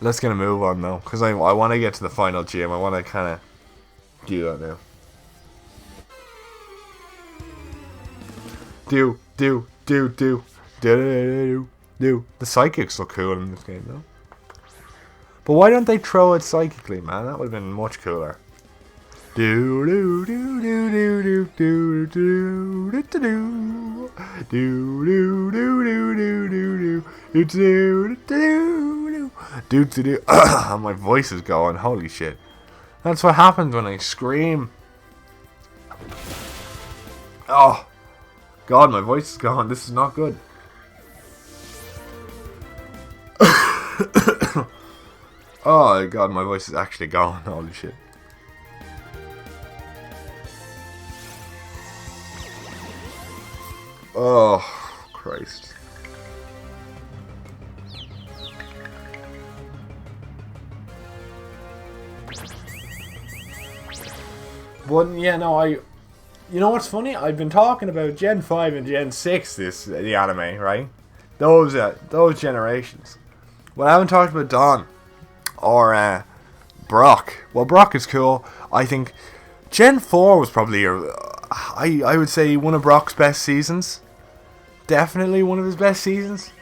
Let's get a move on, though. Because I want to get to the final gym. I want to kind of do that now. Do. The psychics look cool in this game, though. But why don't they throw it psychically, man? That would have been much cooler. My voice is going. Holy shit. That's what happens when I scream. Oh. God, my voice is gone. This is not good. Oh god, my voice is actually gone. Holy shit. Oh, Christ. But yeah, no, you know what's funny? I've been talking about Gen 5 and Gen 6 the anime, right? those generations. Well, I haven't talked about Don or Brock. Well, Brock is cool. I think Gen 4 was probably I would say one of Brock's best seasons. Definitely one of his best seasons.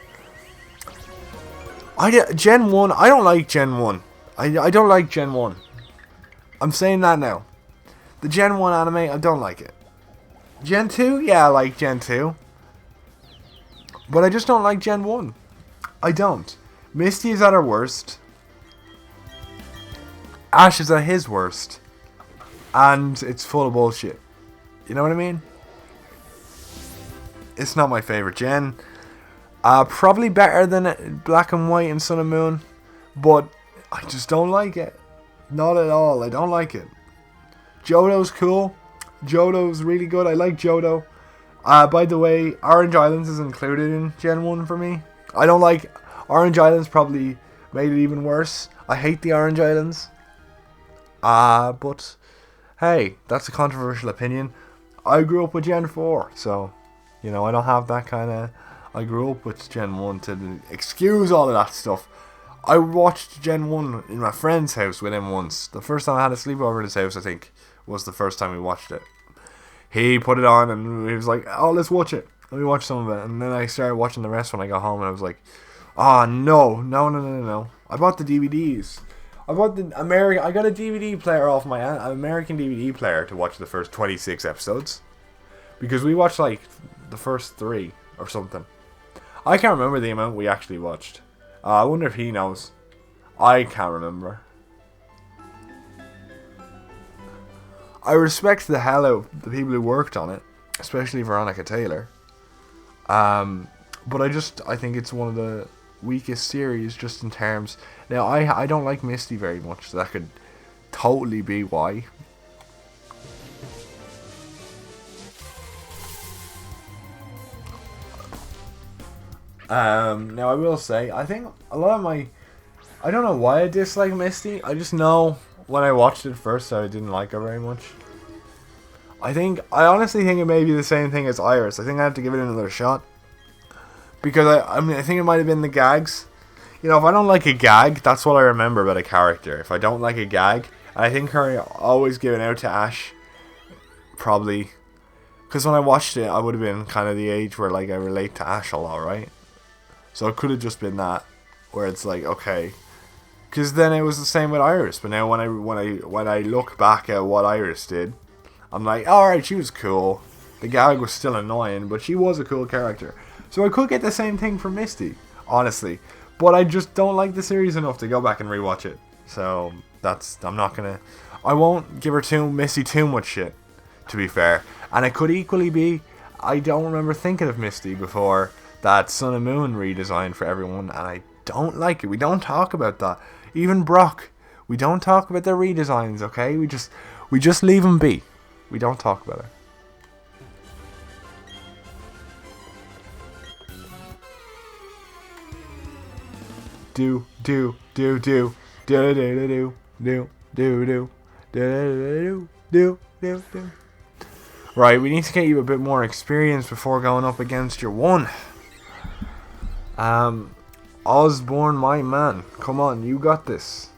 Gen 1, I don't like Gen 1. I don't like Gen 1. I'm saying that now. The Gen 1 anime, I don't like it. Gen 2, yeah, I like Gen 2. But I just don't like Gen 1. I don't. Misty is at her worst. Ash is at his worst. And it's full of bullshit. You know what I mean? It's not my favourite gen. Probably better than Black and White and Sun and Moon. But I just don't like it. Not at all. I don't like it. Johto's cool. Johto's really good. I like Johto. By the way, Orange Islands is included in Gen 1 for me. I don't like... Orange Islands probably made it even worse. I hate the Orange Islands. But... Hey, that's a controversial opinion. I grew up with Gen 4, so... You know, I don't have that kind of... I grew up with Gen 1 to excuse all of that stuff. I watched Gen 1 in my friend's house with him once. The first time I had a sleepover at his house, I think, was the first time we watched it. He put it on and he was like, oh, let's watch it. Let me watch some of it. And then I started watching the rest when I got home and I was like, oh, no. I bought the DVDs. I got a DVD player off my American DVD player to watch the first 26 episodes. Because we watched like the first 3 or something. I can't remember the amount we actually watched. I wonder if he knows. I can't remember. I respect the hell out of the people who worked on it, especially Veronica Taylor. But I think it's one of the weakest series just in terms. Now I don't like Misty very much, so that could totally be why. Now I will say, I think a lot of I don't know why I dislike Misty. I just know when I watched it first I didn't like her very much. I honestly think it may be the same thing as Iris. I think I have to give it another shot. Because I think it might have been the gags. You know, if I don't like a gag, that's what I remember about a character. If I don't like a gag, and I think her always giving out to Ash, probably, because when I watched it, I would have been kind of the age where like I relate to Ash a lot, right? So it could have just been that, where it's like, okay, because then it was the same with Iris. But now when I look back at what Iris did, I'm like, alright, she was cool. The gag was still annoying, but she was a cool character. So I could get the same thing from Misty, honestly. But I just don't like the series enough to go back and rewatch it. So I won't give Misty too much shit, to be fair. And it could equally be, I don't remember thinking of Misty before that Sun and Moon redesign for everyone, and I don't like it. We don't talk about that. Even Brock, we don't talk about their redesigns, okay? We just leave them be. We don't talk about it. Do. Right, we need to get you a bit more experience before going up against your one. Osborne, my man. Come on, you got this.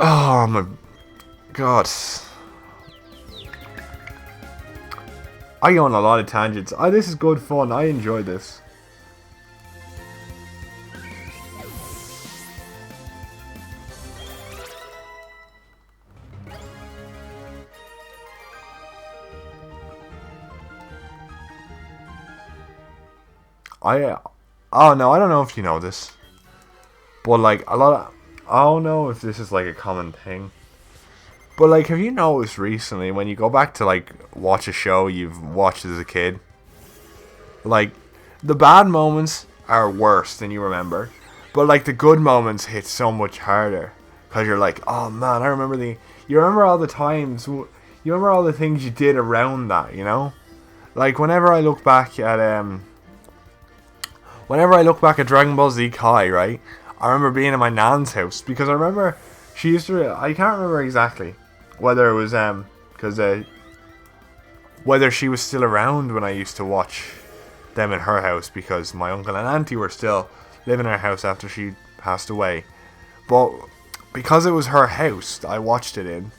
Oh my god. I go on a lot of tangents. This is good fun. I enjoy this. Oh no, I don't know if you know this, but like I don't know if this is like a common thing, but like, have you noticed recently when you go back to like watch a show you've watched as a kid, like the bad moments are worse than you remember, but like the good moments hit so much harder because you're like, oh man, you remember all the times, you remember all the things you did around that, you know, like whenever I look back at whenever I look back at Dragon Ball Z Kai, right, I remember being in my nan's house because I remember she used to. I can't remember exactly whether it was because whether she was still around when I used to watch them in her house because my uncle and auntie were still living in her house after she passed away. But because it was her house that I watched it in,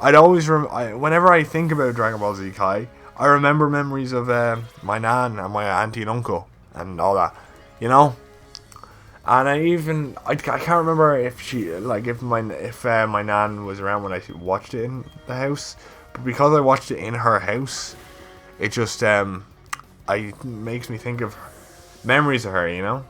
I'd always whenever I think about Dragon Ball Z Kai, I remember memories of my nan and my auntie and uncle and all that, you know. And I can't remember if she if my nan was around when I watched it in the house, but because I watched it in her house, it just makes me think of memories of her, you know.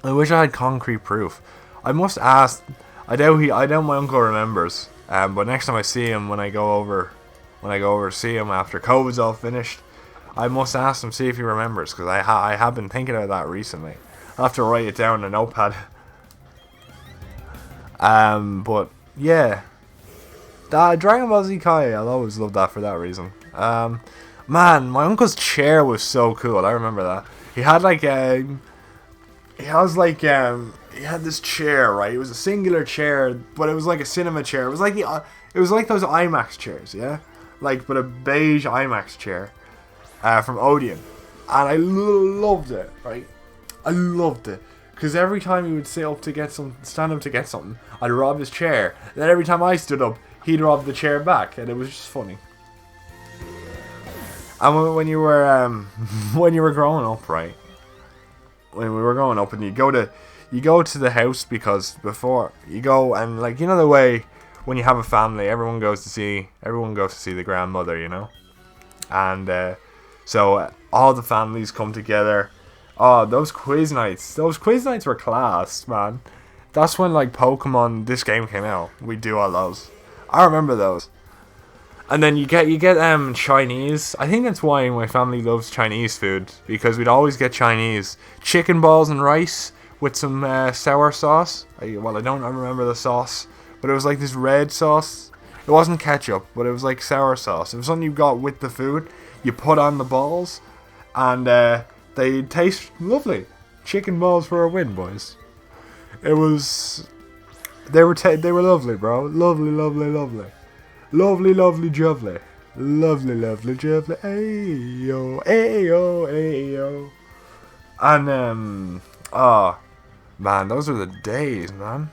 I wish I had concrete proof. I must ask. I doubt my uncle remembers. But next time I see him, when I go over to see him after COVID's all finished, I must ask him, see if he remembers, because I have been thinking about that recently. I'll have to write it down in a notepad. But yeah, that Dragon Ball Z Kai, I'll always love that for that reason. Man, my uncle's chair was so cool. I remember that. He had he had this chair, right? It was a singular chair, but it was like a cinema chair. It was like those IMAX chairs, yeah, but a beige IMAX chair, from Odeon, and I loved it, right? I loved it because every time he would stand up to get something, I'd rob his chair. And then every time I stood up, he'd rob the chair back, and it was just funny. And when you were growing up, right? When we were growing up, and you go to the house, because before you go and the way when you have a family, everyone goes to see the grandmother, you know, and so all the families come together. Oh, those quiz nights were class, man. That's when Pokemon, this game came out. We do all those. I remember those. And then you get Chinese. I think that's why my family loves Chinese food, because we'd always get Chinese chicken balls and rice with some sour sauce. I don't remember the sauce, but it was like this red sauce. It wasn't ketchup, but it was like sour sauce. It was something you got with the food. You put on the balls, and they taste lovely. Chicken balls for a win, boys. They were lovely, bro. Lovely, lovely, lovely. Lovely, lovely, jovely. Lovely, lovely, jovely. Ayo, ayo, ayo. And, oh, man, those are the days, man.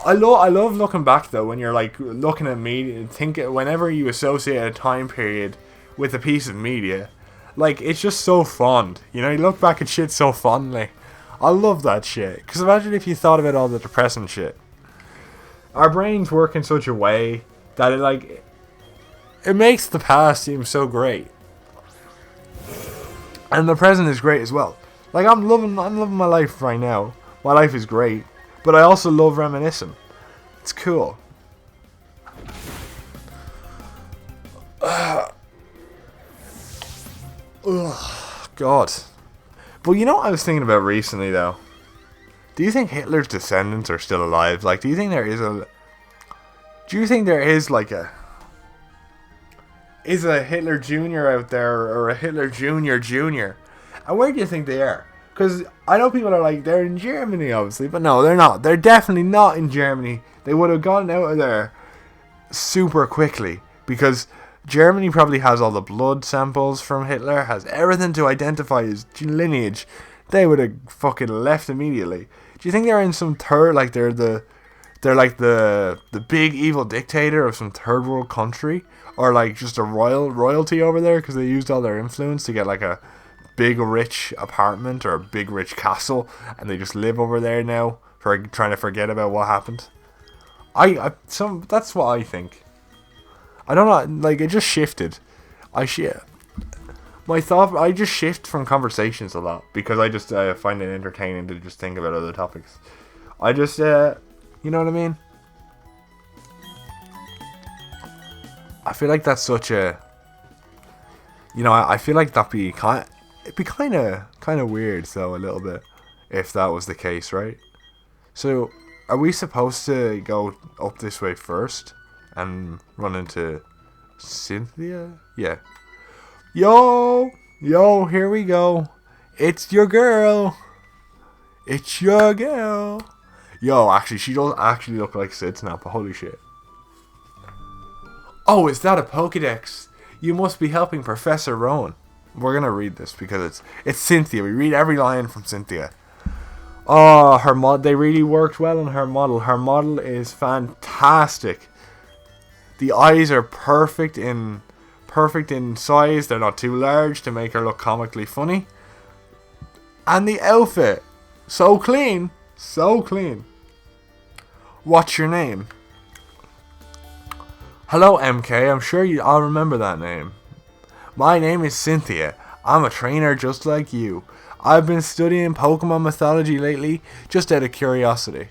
I love looking back, though, when you're, looking at media, whenever you associate a time period with a piece of media, it's just so fond. You know, you look back at shit so fondly. I love that shit. Because imagine if you thought about all the depressing shit. Our brains work in such a way that it makes the past seem so great, and the present is great as well. I'm loving my life right now. My life is great, but I also love reminiscing. It's cool. God. But you know what I was thinking about recently, though? Do you think Hitler's descendants are still alive? Do you think there is a Hitler Jr. out there, or a Hitler Jr. Jr.? And where do you think they are? Because I know people are they're in Germany, obviously, but no, they're not. They're definitely not in Germany. They would have gotten out of there super quickly, because Germany probably has all the blood samples from Hitler, has everything to identify his lineage. They would have fucking left immediately. Do you think they're in some they're the big evil dictator of some third world country, or just a royalty over there because they used all their influence to get a big rich apartment or a big rich castle, and they just live over there now for trying to forget about what happened? That's what I think. I don't know, it just shifted. I just shift from conversations a lot because I just find it entertaining to just think about other topics. I just, you know what I mean? I feel like that's such a, I feel like it'd be kind of weird, though, a little bit, if that was the case, right? So, are we supposed to go up this way first and run into Cynthia? Yeah. Yo, yo, here we go. It's your girl. It's your girl. Yo, actually, she does actually look like Sid Snap, but holy shit. Oh, is that a Pokedex? You must be helping Professor Rowan. We're gonna read this because it's Cynthia. We read every line from Cynthia. Oh, they really worked well on her model. Her model is fantastic. The eyes are perfect in size. They're not too large to make her look comically funny. And the outfit, so clean, so clean. What's your name? Hello, MK. I'm sure I'll remember that name. My name is Cynthia. I'm a trainer just like you. I've been studying Pokemon mythology lately, just out of curiosity.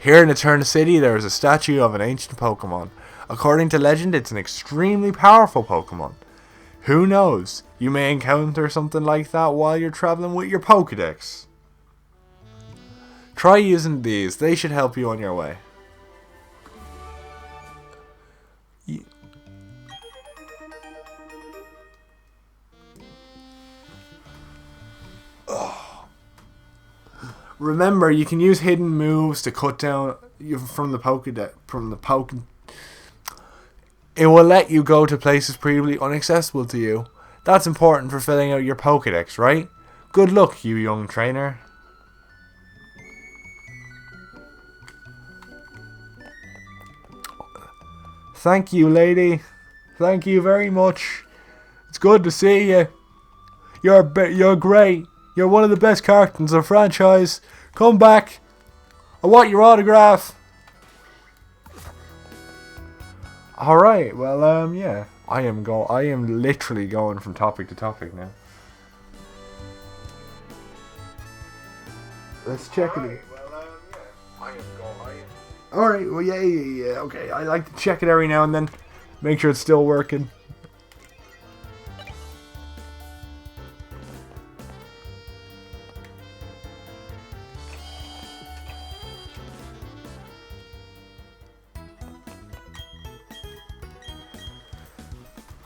Here in Eterna City, there is a statue of an ancient Pokemon. According to legend, it's an extremely powerful Pokemon. Who knows? You may encounter something like that while you're traveling with your Pokedex. Try using these. They should help you on your way. Remember, you can use hidden moves to cut down from the Pokedex. It will let you go to places previously inaccessible to you. That's important for filling out your Pokedex, right? Good luck, you young trainer. Thank you, lady. Thank you very much. It's good to see you. You're great. You're one of the best characters of the franchise. Come back. I want your autograph. Alright, well, yeah. I am literally going from topic to topic now. Let's check it. Alright, well, yeah. Okay, I like to check it every now and then. Make sure it's still working.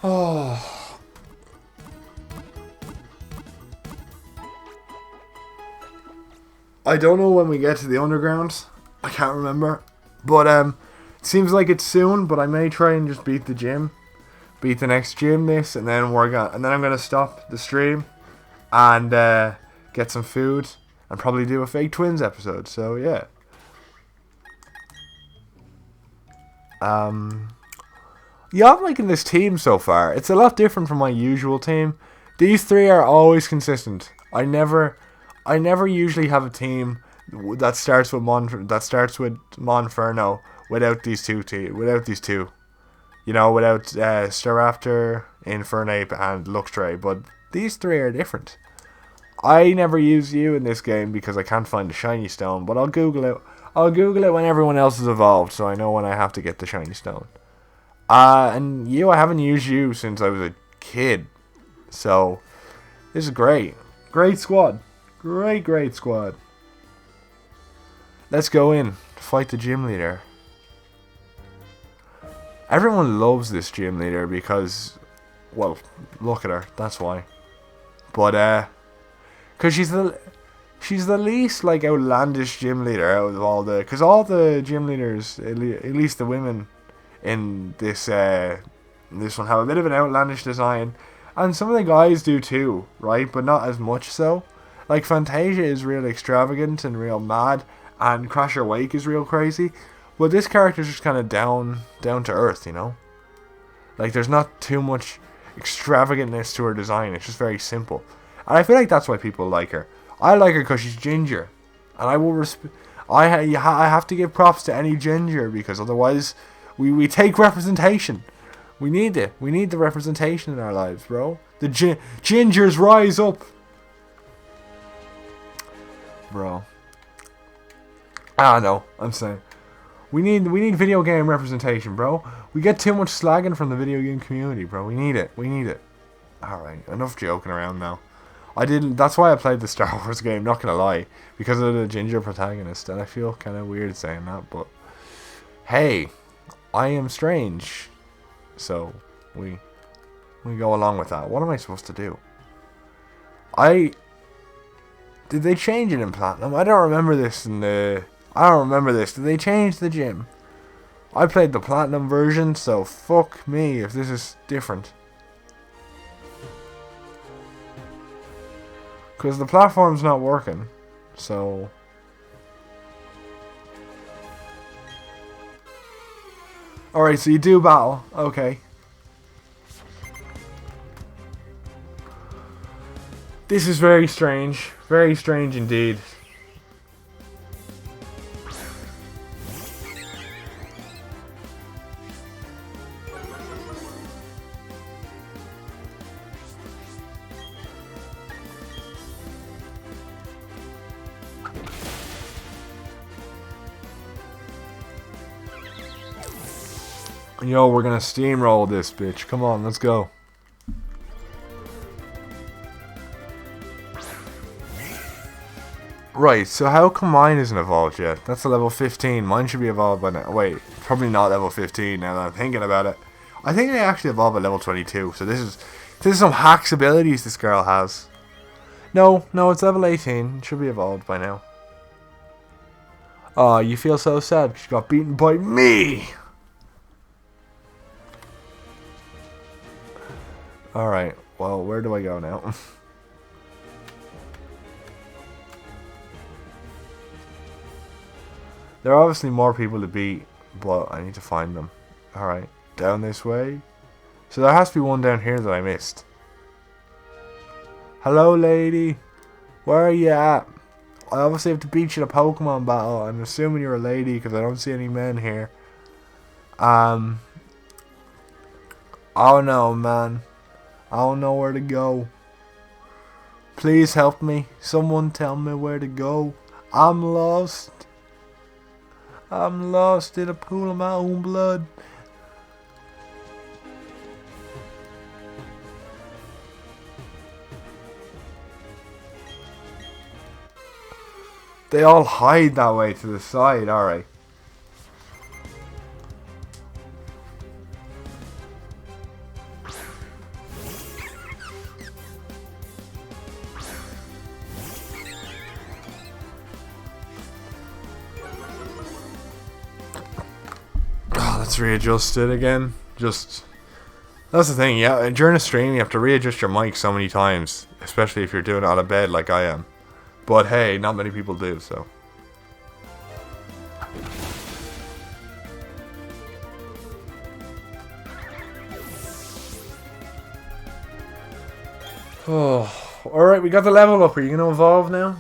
Oh. I don't know when we get to the underground. I can't remember. But it seems like it's soon, but I may try and just beat the gym. Beat the next gym and then I'm gonna stop the stream and get some food and probably do a Fake Twins episode. So yeah. Yeah, I'm liking this team so far. It's a lot different from my usual team. These three are always consistent. I never usually have a team that starts with Monferno without these two. You know, without Staraptor, Infernape, and Luxray. But these three are different. I never use you in this game because I can't find the shiny stone, but I'll Google it. I'll Google it when everyone else is evolved, so I know when I have to get the shiny stone. And I haven't used you since I was a kid. So, this is great. Great squad. Great squad. Let's go in. Fight the gym leader. Everyone loves this gym leader because, well, look at her. That's why. But, because she's the least, like, outlandish gym leader out of all the... Because all the gym leaders, at least the women in this one, have a bit of an outlandish design. And some of the guys do too, right? But not as much so. Like, Fantasia is real extravagant and real mad. And Crasher Wake is real crazy. But this character's just kind of down to earth, you know? Like, there's not too much extravagantness to her design. It's just very simple. And I feel like that's why people like her. I like her because she's ginger. And I will I have to give props to any ginger, because otherwise we take representation. We need it. We need the representation in our lives, bro. The gingers rise up. Bro. No, I'm saying. We need video game representation, bro. We get too much slagging from the video game community, bro. We need it. Alright, enough joking around now. That's why I played the Star Wars game, not gonna lie. Because of the ginger protagonist. And I feel kind of weird saying that, but... Hey, I am strange. So, we We go along with that. What am I supposed to do? Did they change it in Platinum? I don't remember this in the... I don't remember this. Did they change the gym? I played the Platinum version, so fuck me if this is different. Because the platform's not working. So... Alright, so you do battle. Okay. This is very strange. Very strange indeed. Yo, we're gonna steamroll this bitch. Come on, let's go. Right, so how come mine isn't evolved yet? That's a level 15. Mine should be evolved by now. Wait, probably not level 15 now that I'm thinking about it. I think they actually evolve at level 22. So this is some hacks abilities this girl has. No, it's level 18. It should be evolved by now. Oh, you feel so sad because you got beaten by me. Alright, well, where do I go now? There are obviously more people to beat, but I need to find them. Alright, down this way. So there has to be one down here that I missed. Hello, lady. Where are you at? I obviously have to beat you in a Pokemon battle. I'm assuming you're a lady because I don't see any men here. Oh no, man. I don't know where to go. Please help me. Someone tell me where to go. I'm lost. I'm lost in a pool of my own blood. They all hide that way to the side, alright. Let's readjust it again. That's the thing, yeah. During a stream, you have to readjust your mic so many times, especially if you're doing it on a bed like I am. But hey, not many people do, so. Oh, alright, we got the level up. Are you gonna evolve now?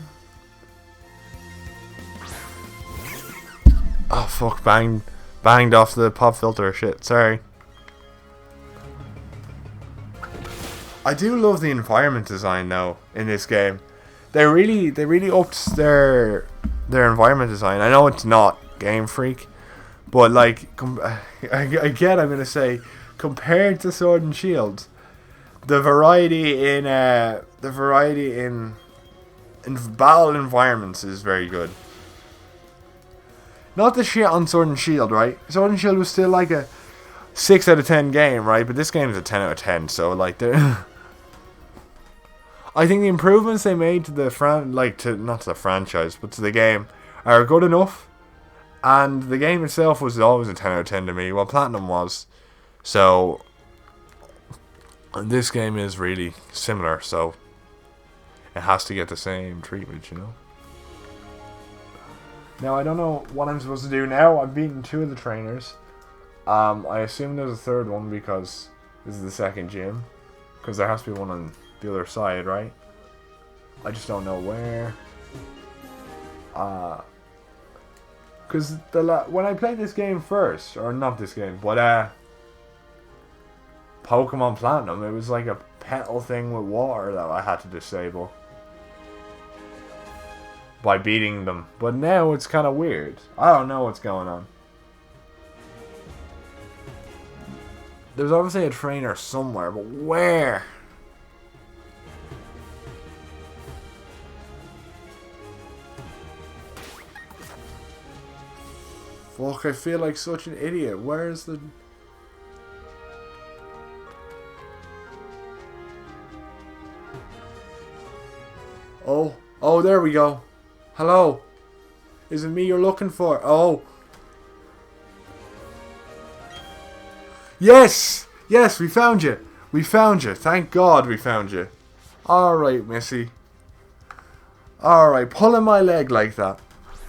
Oh, fuck, banged off the pop filter. Shit, sorry. I do love the environment design though in this game. They really upped their environment design. I know it's not Game Freak, but like again, I'm gonna say compared to Sword and Shield, the variety in battle environments is very good. Not the shit on Sword and Shield, right? Sword and Shield was still like a 6 out of 10 game, right? But this game is a 10 out of 10, so like they're I think the improvements they made to the not to the franchise, but to the game are good enough. And the game itself was always a 10 out of 10 to me, well Platinum was. So this game is really similar, so it has to get the same treatment, you know. Now I don't know what I'm supposed to do now. I've beaten 2 of the trainers. I assume there's a third one because this is the second gym. Because there has to be one on the other side, right? I just don't know where. Because when I played this game first, or not this game, but Pokemon Platinum, it was like a petal thing with water that I had to disable by beating them. But now it's kind of weird. I don't know what's going on. There's obviously a trainer somewhere, but where? Fuck, I feel like such an idiot. Where's the... Oh, there we go. Hello. Is it me you're looking for? Oh. Yes! Yes, we found you. We found you. Thank God we found you. Alright, Missy. Alright, pulling my leg like that.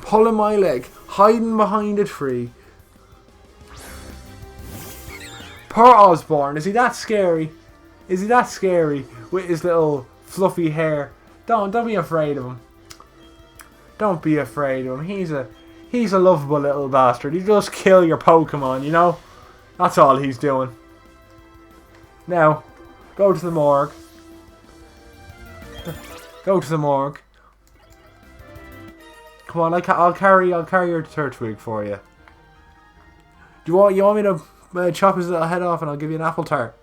Pulling my leg. Hiding behind a tree. Poor Osborne. Is he that scary? Is he that scary? With his little fluffy hair. Don't be afraid of him. Don't be afraid of him. He's a lovable little bastard. He just kill your Pokemon, you know? That's all he's doing. Now, go to the morgue. Go to the morgue. Come on, I'll carry your Turtwig for you. You want me to chop his little head off and I'll give you an apple tart?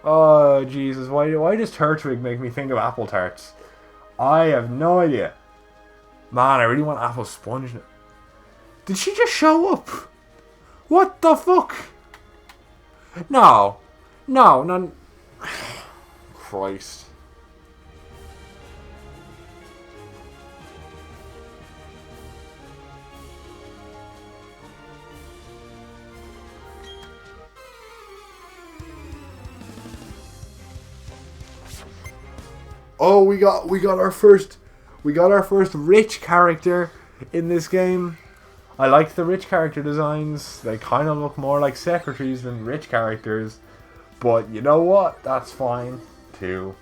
Oh Jesus! Why does Turtwig make me think of apple tarts? I have no idea. Man, I really want apple sponge. Did she just show up? What the fuck? No. Christ. Oh, we got our first rich character in this game. I like the rich character designs. They kind of look more like secretaries than rich characters. But you know what? That's fine too.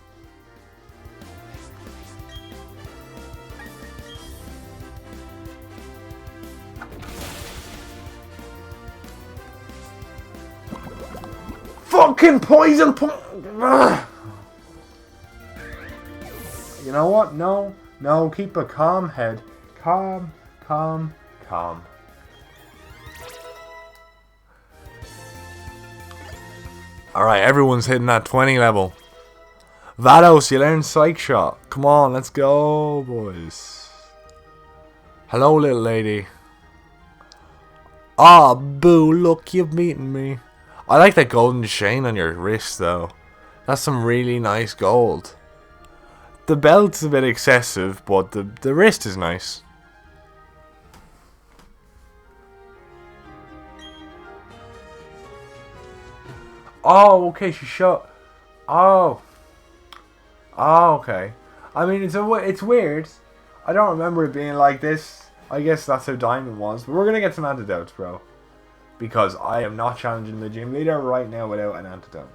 Fucking poison You know what? No, keep a calm head. Calm. Alright, everyone's hitting that 20 level. Vados, you learned Psych Shot. Come on, let's go, boys. Hello, little lady. Ah, boo, look, you've beaten me. I like that golden chain on your wrist, though. That's some really nice gold. The belt's a bit excessive, but the wrist is nice. Oh, okay, she shot. Oh, okay. I mean, it's weird. I don't remember it being like this. I guess that's how Diamond was. But we're going to get some antidotes, bro. Because I am not challenging the gym leader right now without an antidote.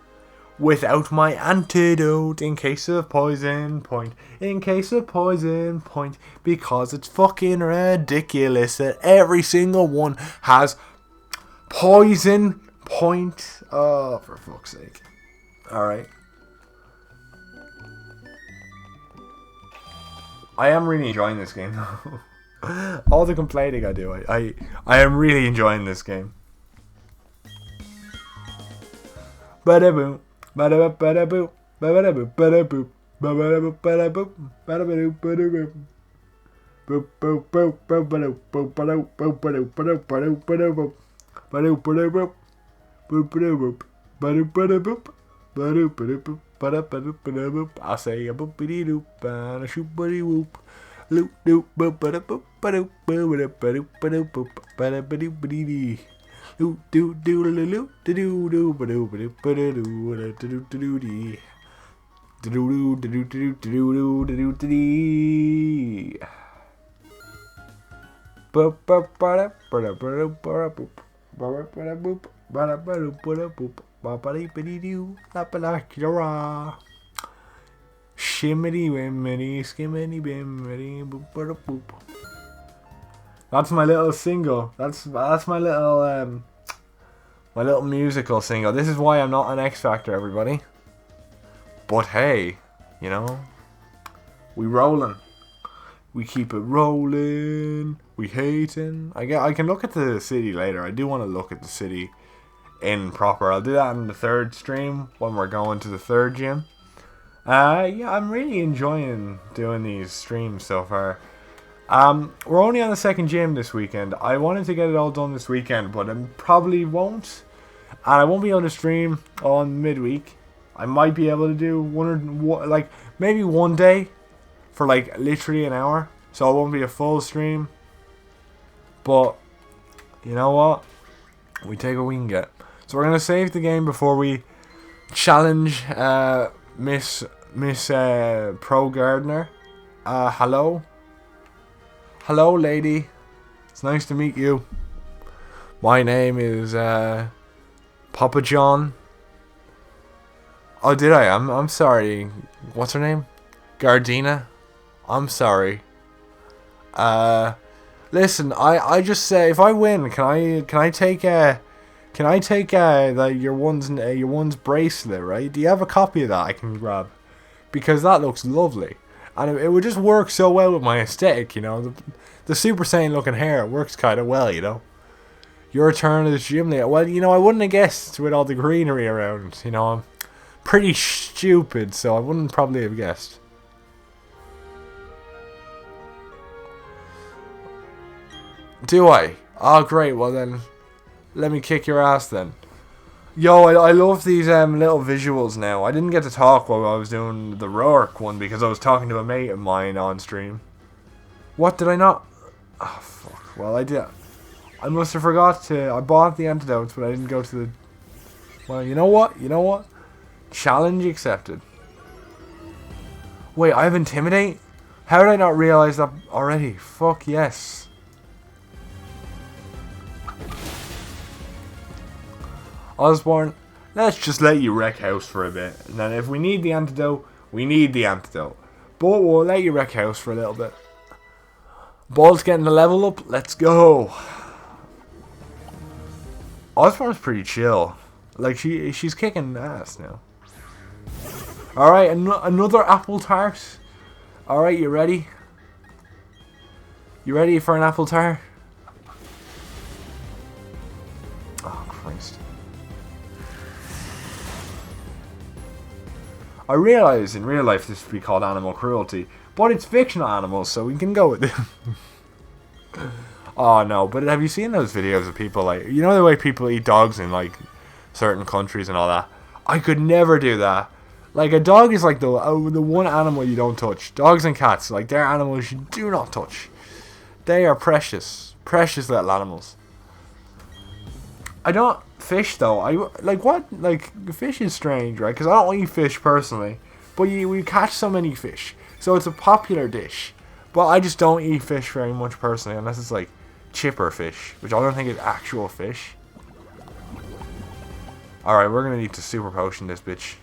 Without my antidote, in case of poison point. In case of poison point. Because it's fucking ridiculous that every single one has poison point. Oh, for fuck's sake. Alright. I am really enjoying this game though. All the complaining I do, I am really enjoying this game. Ba-da-boom. Ba-da-boop, ba-da-boop, ba-da-boop, ba-da-boop, ba-da-boop, ba-da-boop, ba-da-boop, ba-da-boop. Boop, boop, boop, boop, ba-doop, boop, ba-doop, boop, ba-doop, ba-doop, ba-doop, ba-doop, ba-doop, ba-doop, boop, ba-doop, ba-doop, ba-doop, ba-doop, ba-doop, ba-doop, ba-doop, ba-doop. I say a boop-a-dee-doop and a shoop-a-dee-whoop. Loop, doop, boop, ba-doop, ba-doop, ba-doop, ba-doop, ba-doop, boop, ba-da-ba-doop, ba-dee-dee. Do do do do do do do do do do do do do do dee. Do do do do do do do do dee. Boop boop ba ba ba ba boop ba ba boop ba ba boop ba ba dee dee doo la ba la kira. Shimmity wimmity skimmity bimmity boop ba boop. That's my little single. That's my little musical single. This is why I'm not an X Factor, everybody. But hey, you know, we rolling. We keep it rolling. We hating. I can look at the city later. I do want to look at the city in proper. I'll do that in the third stream when we're going to the third gym. Yeah, I'm really enjoying doing these streams so far. We're only on the second gym this weekend. I wanted to get it all done this weekend, but I probably won't. And I won't be able to stream on midweek I might be able to do like maybe one day for like literally an hour, so it won't be a full stream. But you know what? We take what we can get. So we're gonna save the game before we challenge Miss Pro Gardener. Hello, lady. It's nice to meet you. My name is Papa John. Oh, did I? I'm sorry. What's her name? Gardena. I'm sorry. Listen, I just say if I win, can I take your one's bracelet, right? Do you have a copy of that I can grab? Because that looks lovely, and it would just work so well with my aesthetic, you know. The Super Saiyan looking hair works kind of well, you know. Your turn as gym leader. Well, you know, I wouldn't have guessed with all the greenery around. You know, I'm pretty stupid, so I wouldn't probably have guessed. Do I? Oh, great. Well, then, let me kick your ass then. Yo, I love these little visuals now. I didn't get to talk while I was doing the Rourke one because I was talking to a mate of mine on stream. What, did I not? Oh, fuck. Well, I did. I must have forgot to... I bought the antidotes, but I didn't go to the... Well, you know what? Challenge accepted. Wait, I have Intimidate? How did I not realize that already? Fuck yes. Osborne, let's just let you wreck house for a bit. And then if we need the antidote, we need the antidote. But we'll let you wreck house for a little bit. Ball's getting the level up. Let's go. Osborne's pretty chill. Like, she's kicking ass now. Alright, another apple tart. Alright, you ready? You ready for an apple tart? Oh, Christ. I realise in real life this would be called animal cruelty, but it's fictional animals, so we can go with it. Oh no, but have you seen those videos of people, like, you know the way people eat dogs in like certain countries and all that? I could never do that. Like, a dog is like the one animal you don't touch. Dogs and cats, like, they're animals you do not touch. They are precious little animals. I don't fish though. Fish is strange, right? Because I don't eat fish personally, but we catch so many fish, so it's a popular dish. But I just don't eat fish very much personally, unless it's like chipper fish, which I don't think is actual fish. All right, we're gonna need to super potion this bitch.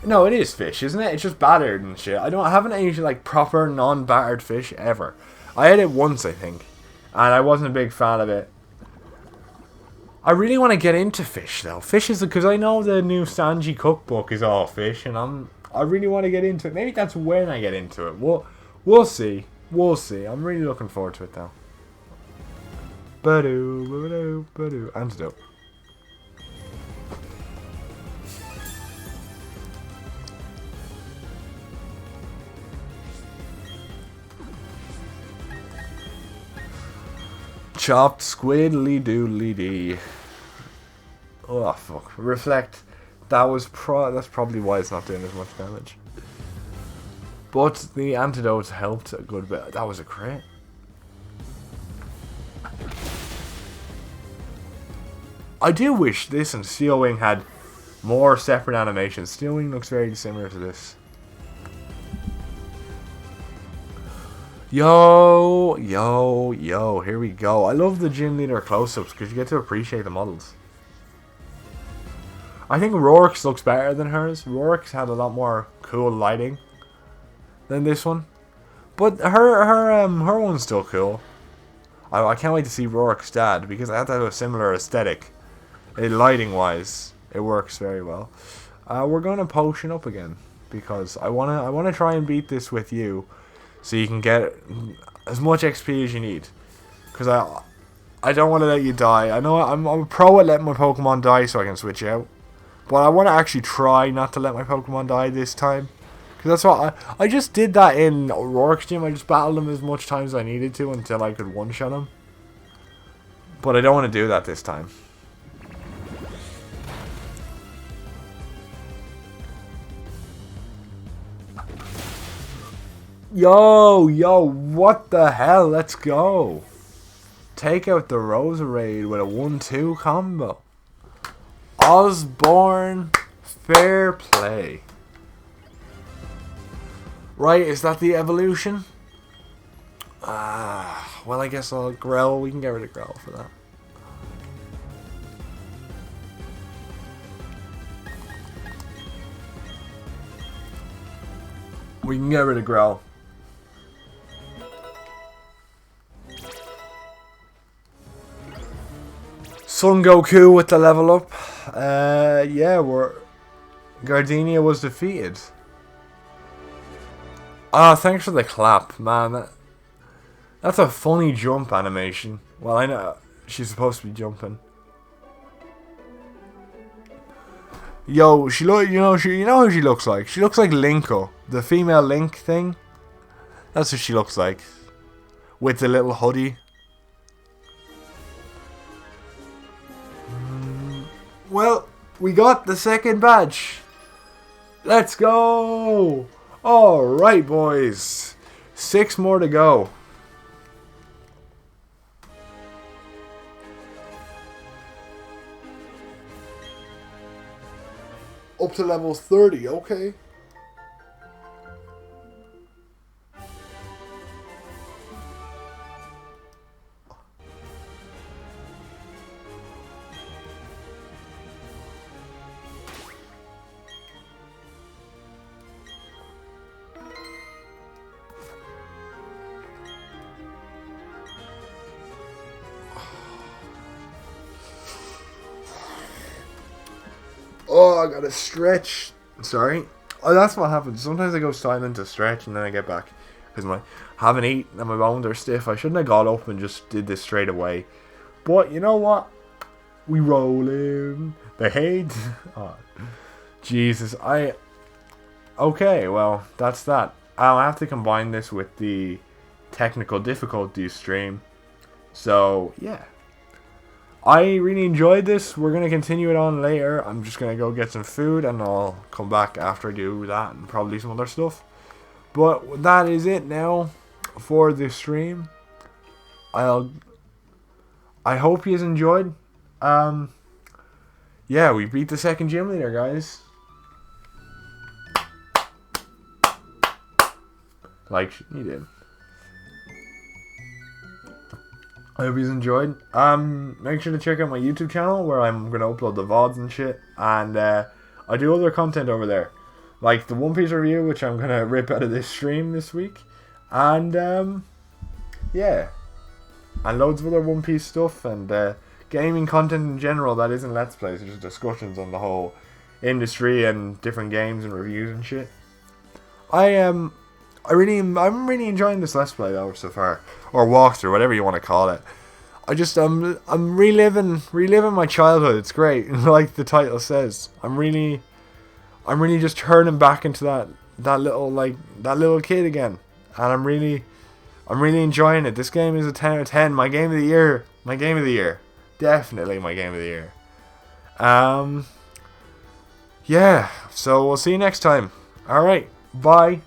No, it is fish, isn't it? It's just battered and shit. I haven't eaten like proper non-battered fish ever. I had it once, I think, and I wasn't a big fan of it. I really want to get into fish though. Fish is because I know the new Sanji cookbook is all fish, and I really want to get into it. Maybe that's when I get into it. We'll see. We'll see. I'm really looking forward to it though. Antidote. Chopped squiddly doodly dee. Oh fuck. Reflect. That's probably why it's not doing as much damage. But the antidotes helped a good bit. That was a crit. I do wish this and Steel Wing had more separate animations. Steel Wing looks very similar to this. Yo, here we go. I love the gym leader close-ups because you get to appreciate the models. I think Rourke's looks better than hers. Rourke's had a lot more cool lighting than this one. But her one's still cool. I can't wait to see Rourke's dad because I have to have a similar aesthetic. Lighting-wise, it works very well. We're going to potion up again because I wanna try and beat this with you. So you can get as much XP as you need. Because I don't want to let you die. I know I'm a pro at letting my Pokemon die so I can switch out. But I want to actually try not to let my Pokemon die this time. Because that's what I just did that in Rourke's gym. I just battled him as much times as I needed to until I could one-shot him. But I don't want to do that this time. Yo, what the hell? Let's go. Take out the Roserade with a 1-2 combo. Osborne, fair play. Right, is that the evolution? Well, I guess I'll Grell. We can get rid of Grell for that. We can get rid of Grell. Son Goku with the level up. Yeah, Gardenia was defeated. Ah, thanks for the clap, man. That's a funny jump animation. Well, I know she's supposed to be jumping. Yo, you know who she looks like? She looks like Linko, the female Link thing. That's what she looks like, with the little hoodie. Well, we got the second badge. Let's go! Alright, boys. 6 more to go. Up to level 30, okay. Oh, I gotta stretch. Sorry. Oh, that's what happens. Sometimes I go silent to stretch and then I get back. Because I haven't eaten and my bones are stiff. I shouldn't have got up and just did this straight away. But you know what? We rolling. The hate. Oh, Jesus. Okay, well, that's that. I'll have to combine this with the technical difficulties stream. So, yeah. I really enjoyed this. We're going to continue it on later. I'm just going to go get some food and I'll come back after I do that and probably some other stuff. But that is it now for the stream. I hope you enjoyed. Yeah, we beat the second gym leader, guys. Like he did. I hope you enjoyed. Make sure to check out my YouTube channel where I'm gonna upload the VODs and shit, and I do other content over there, like the One Piece review, which I'm gonna rip out of this stream this week, and yeah, and loads of other One Piece stuff and gaming content in general that isn't Let's Plays, just discussions on the whole industry and different games and reviews and shit. I'm really enjoying this Let's Play though so far, or walkthrough, whatever you want to call it. I'm reliving my childhood. It's great, like the title says. I'm really just turning back into that little kid again, and I'm really enjoying it. This game is a 10 out of 10. My game of the year. Definitely my game of the year. Yeah. So we'll see you next time. All right. Bye.